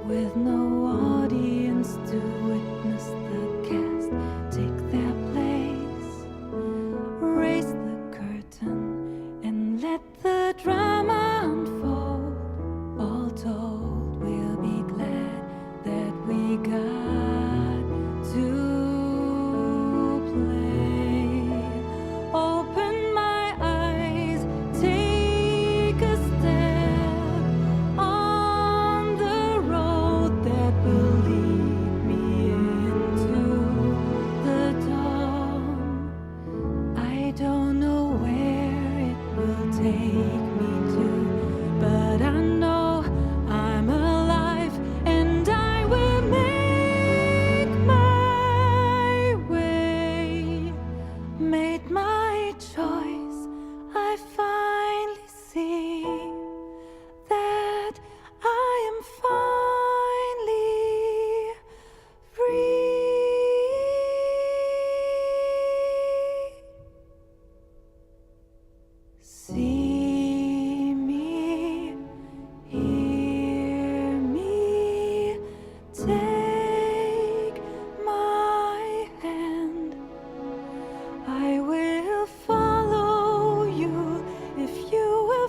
with no audience to witness the cast take their place. Raise the curtain and let the drama unfold. All told, we'll be glad that we got to play. Open my eyes, take a step on the road that will lead me into the dawn. I don't know where it will take me to, but I know I'm alive, and I will make my way. Made my choice, I finally see that I am finally free. See me, hear me, take my hand. I will follow you if you will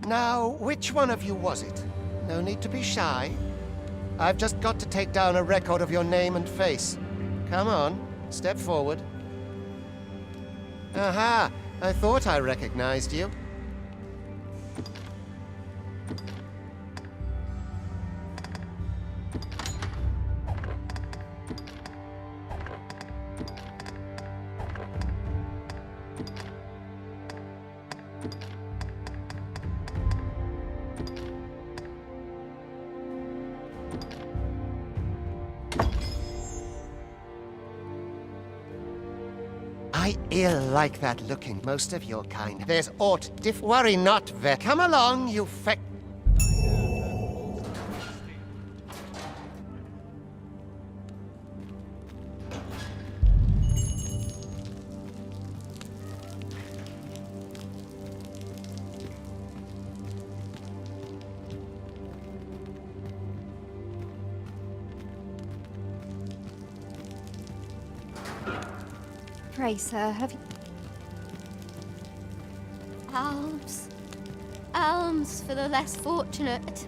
Now, which one of you was it? No need to be shy. I've just got to take down a record of your name and face. Come on, step forward. Aha! I thought I recognized you. I ill like that looking, most of your kind. There's aught worry not, Vet. Come along, you feck. Pray, sir, have you... Alms. Alms for the less fortunate.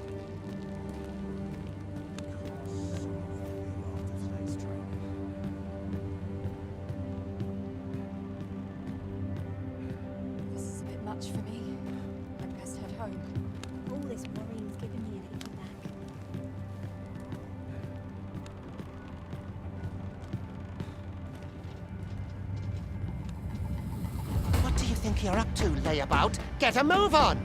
This is a bit much for me. I'd best head home. All this worrying's giving me an aching back. What do you think you're up to, layabout? Get a move on!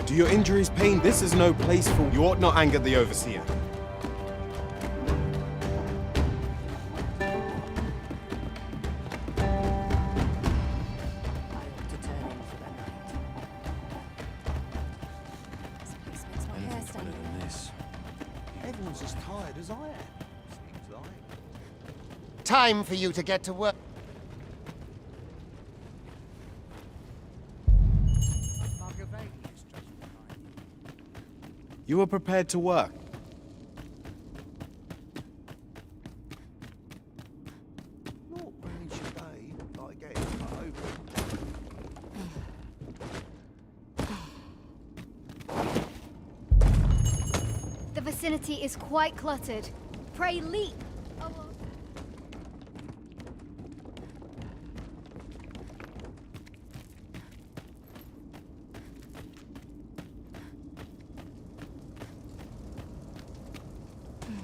Do your injuries pain? This is no place for... You ought not anger the overseer. Everyone's as tired as I am. Seems like. Time for you to get to work. You were prepared to work. Not really today, like getting cut open. The vicinity is quite cluttered. Pray leap!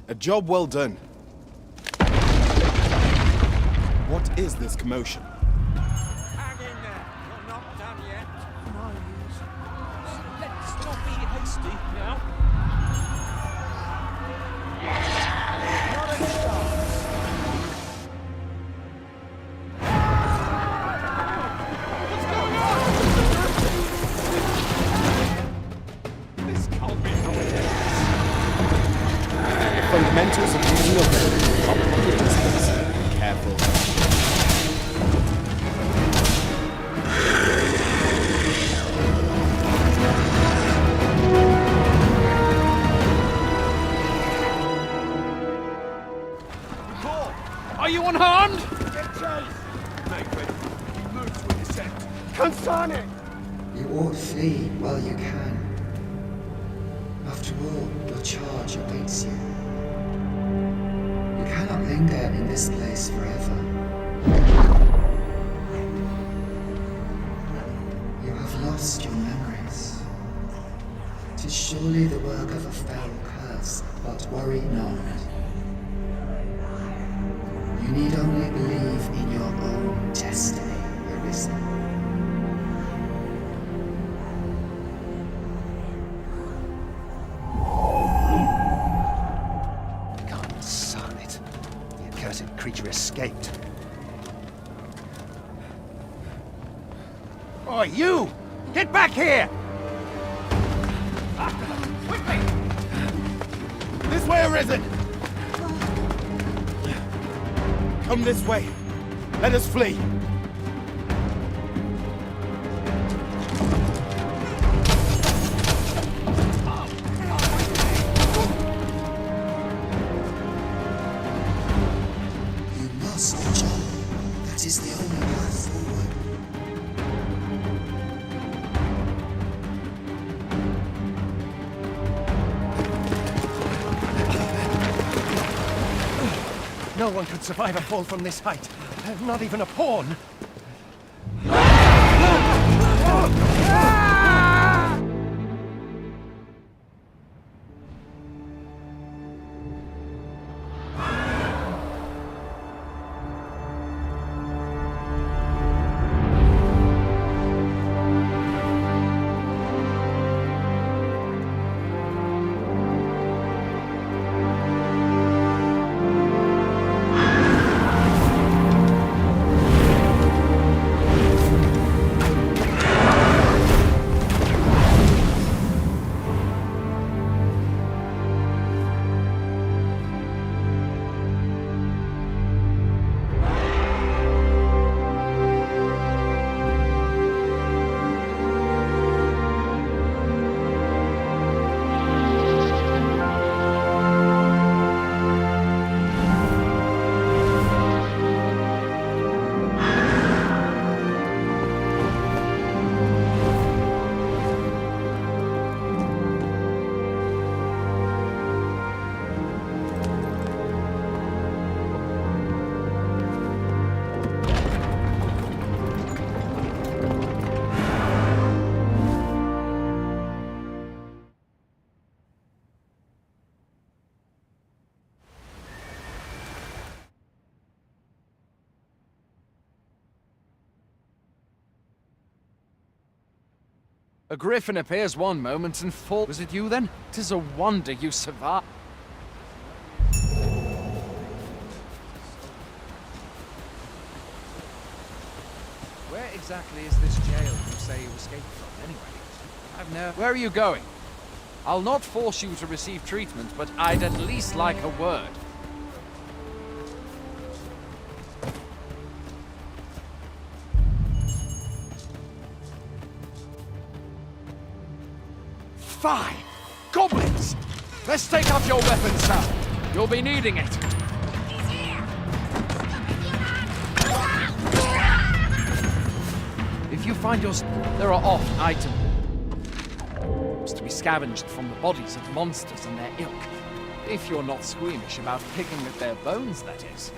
A job well done. What is this commotion? Hang in there. You're not done yet. No use. Let's not be hasty now. Not a chance. What's going on? This can't be how it is. The fundamentals of using a weapon are public distance. Careful. Are you unharmed? Get chase! Make ready. You move to intercept. Consarne! You ought flee while you can. After all, your charge awaits you. You cannot linger in this place forever. You have lost your memories. 'Tis surely the work of a fell curse, but worry not. You need only believe in your own destiny, Arisen. Son it. The accursed creature escaped. Oh, you! Get back here! After them! Quickly! This way, Arisen! Come this way. Let us flee. You must, John. That is the only path forward. No one could survive a fall from this height. Not even a pawn. A griffin appears one moment and falls. Was it you then? 'Tis a wonder you survived. Where exactly is this jail you say you escaped from, anyway? Where are you going? I'll not force you to receive treatment, but I'd at least like a word. Fine! Goblins! Let's take up your weapons, Sam. You'll be needing it. If you find your... There are oft items to be scavenged from the bodies of monsters and their ilk. If you're not squeamish about picking at their bones, that is.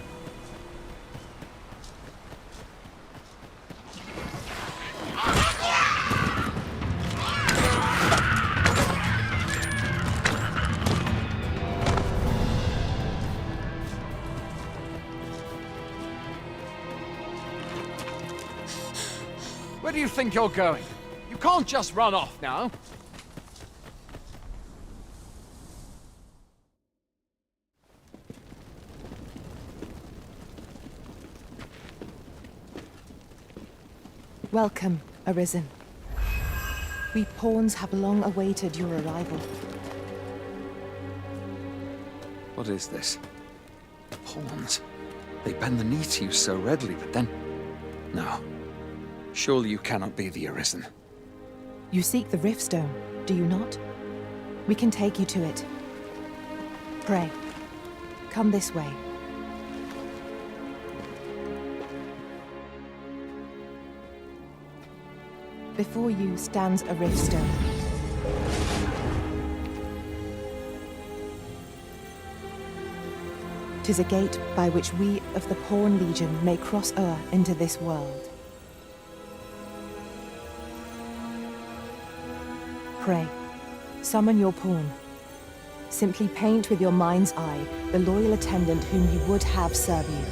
Where do you think you're going? You can't just run off now. Welcome, Arisen. We pawns have long awaited your arrival. What is this? Pawns. They bend the knee to you so readily, but then... No. Surely you cannot be the Arisen. You seek the Riftstone, do you not? We can take you to it. Pray, come this way. Before you stands a Riftstone. 'Tis a gate by which we of the Pawn Legion may cross o'er into this world. Pray, summon your pawn. Simply paint with your mind's eye the loyal attendant whom you would have serve you.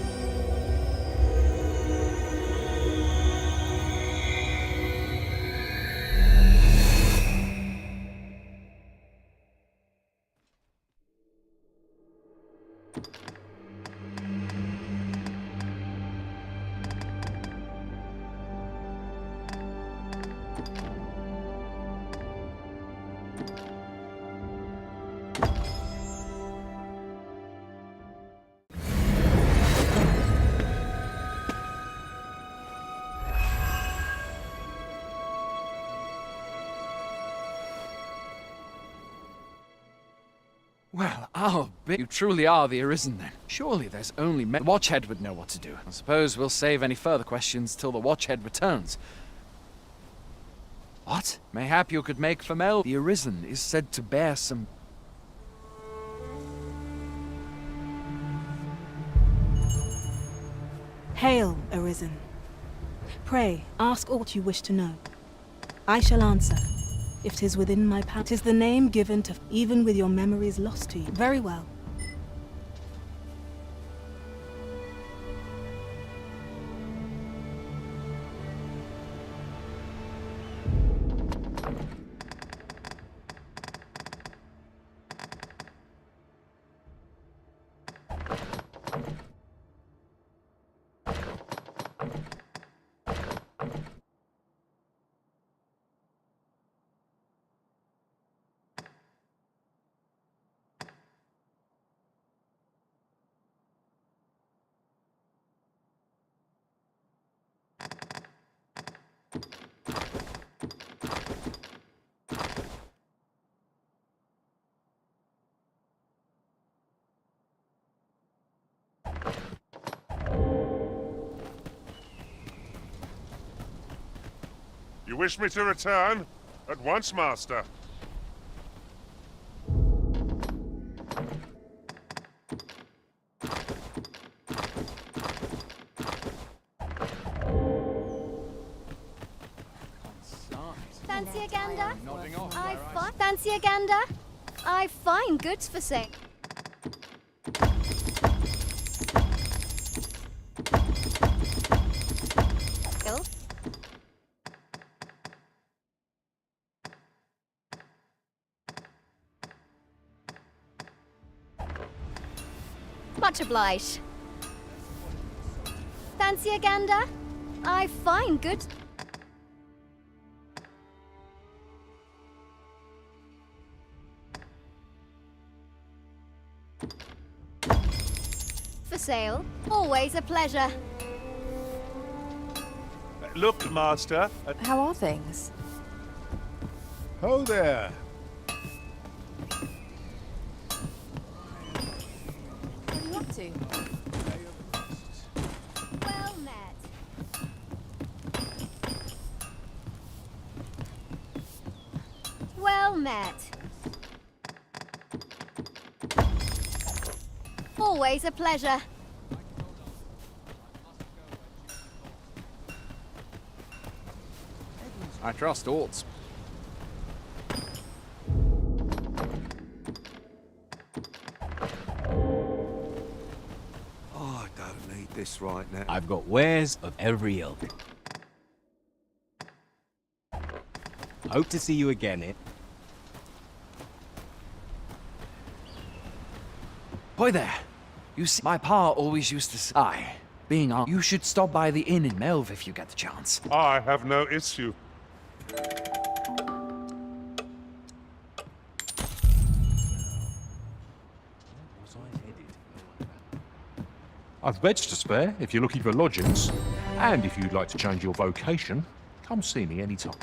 Well, I'll be. You truly are the Arisen then. Surely there's only the Watchhead would know what to do. I suppose we'll save any further questions till the Watchhead returns. What? Mayhap you could make for Mel. The Arisen is said to bear some... Hail, Arisen. Pray, ask aught you wish to know. I shall answer, if 'tis within my power. 'Tis the name given to, even with your memories lost to you. Very well. You wish me to return? At once, Master. Fancy a gander? Fancy a gander? I've fine goods for sale. Much obliged. Fancy a gander? I've fine goods. For sale. Always a pleasure. Look, Master. How are things? Ho there. What are you up to? Well met. Well met. Always a pleasure. I trust aughts. Oh, I don't need this right now. I've got wares of every ilk. Hope to see you again, eh? Boy there. You see, my pa always used to say, being on, you should stop by the inn in Melve if you get the chance. I have no issue. I've beds to spare if you're looking for lodgings. And if you'd like to change your vocation, come see me anytime.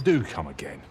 Do come again.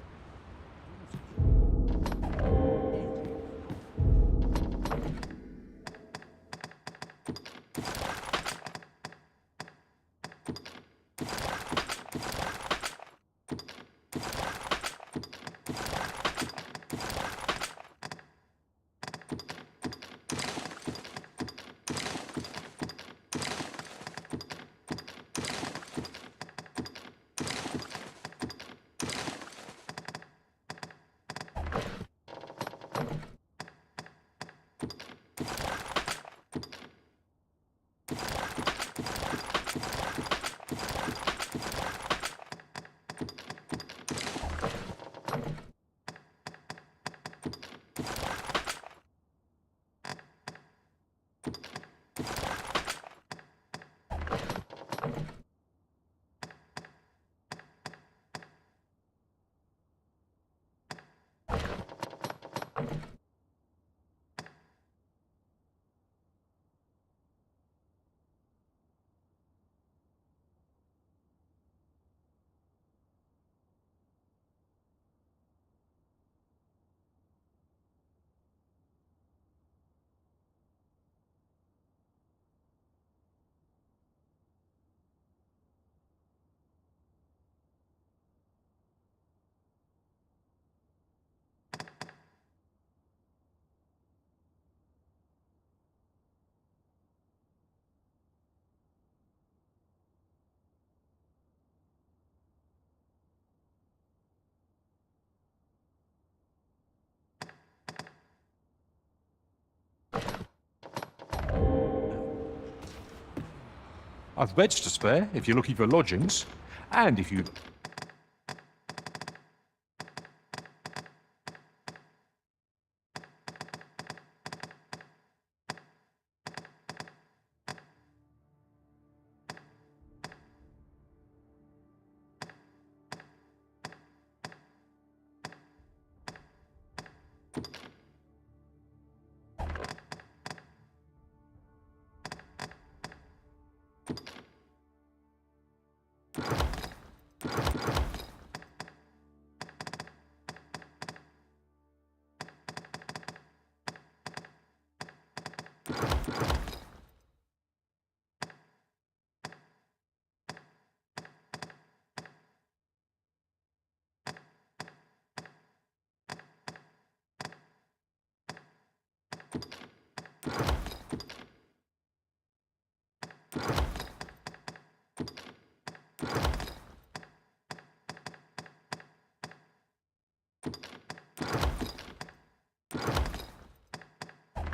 I've beds to spare if you're looking for lodgings, and if you...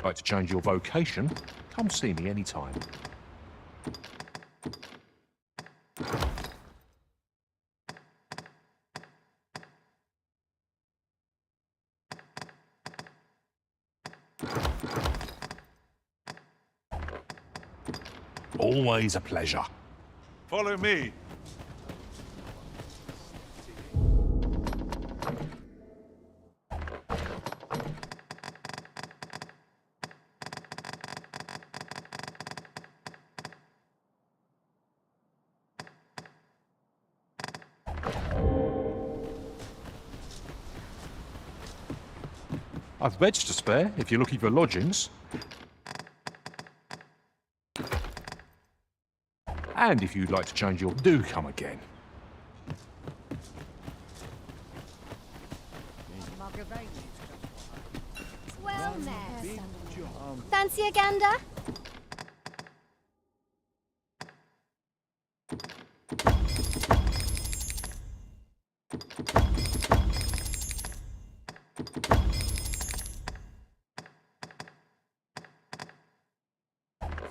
Like to change your vocation? Come see me anytime. Always a pleasure. Follow me. I've beds to spare if you're looking for lodgings. And if you'd like to change your... do come again. Well met. Fancy a gander?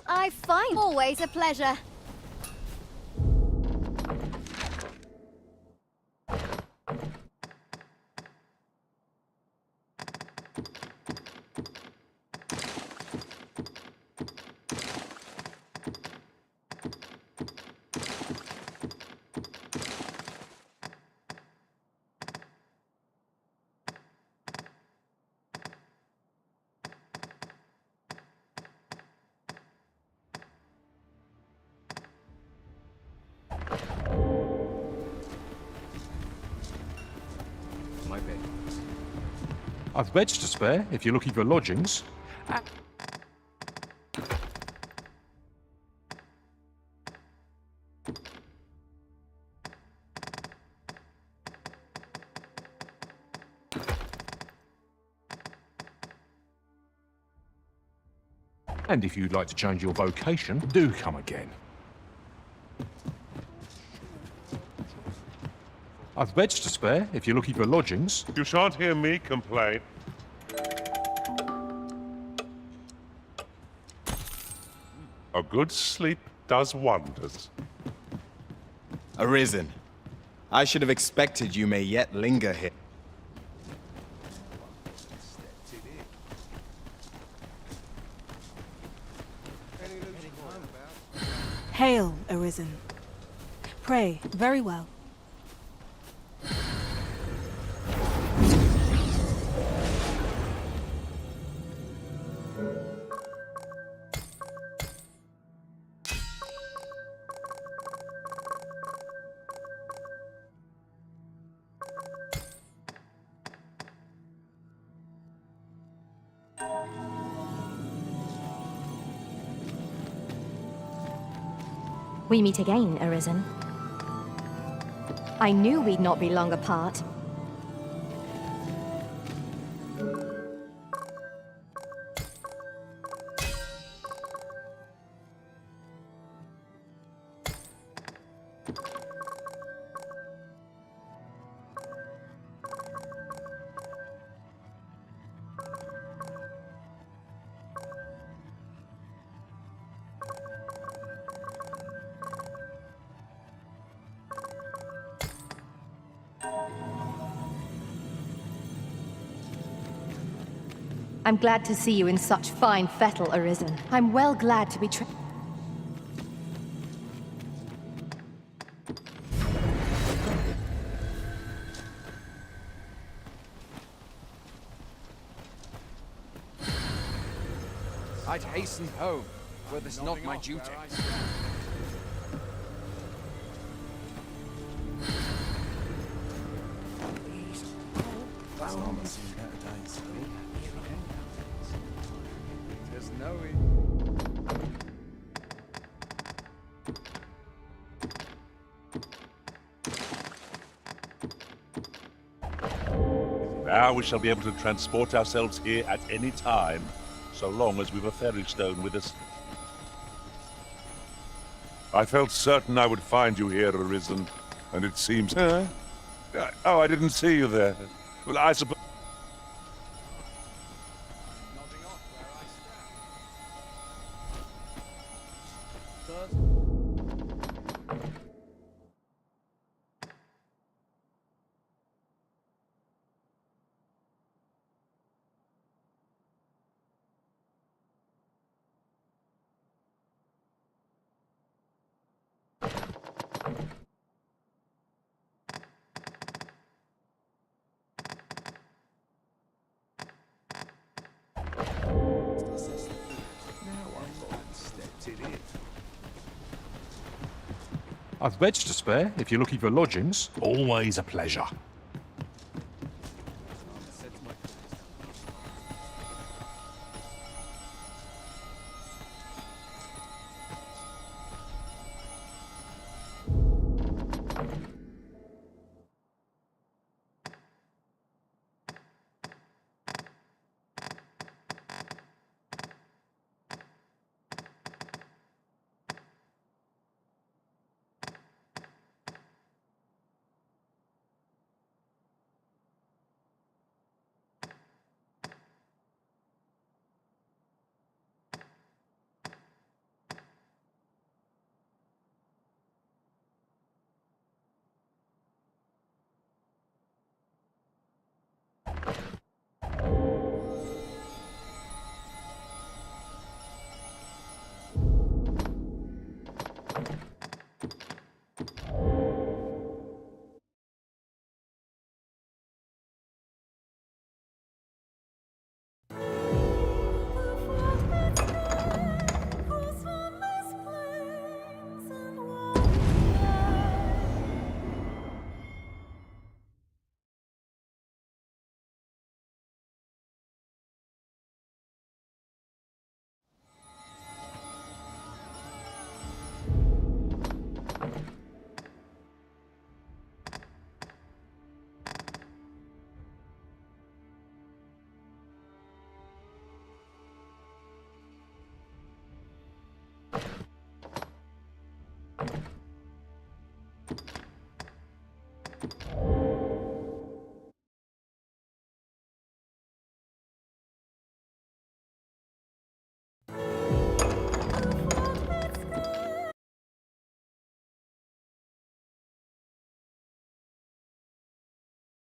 I find always a pleasure. I've beds to spare if you're looking for lodgings. And if you'd like to change your vocation, do come again. I've beds to spare if you're looking for lodgings. You shan't hear me complain. A good sleep does wonders. Arisen. I should have expected you may yet linger here. Hail, Arisen. Pray, very well. We meet again, Arisen. I knew we'd not be long apart. I'm glad to see you in such fine fettle, Arisen. I'm well glad to be I'd hasten home, were this not my duty. There's no... Now we shall be able to transport ourselves here at any time. so long as we've a ferry stone with us. I felt certain I would find you here, Arisen, and it seems... Oh, I didn't see you there. Well, I suppose... I've beds to spare if you're looking for lodgings. Always a pleasure.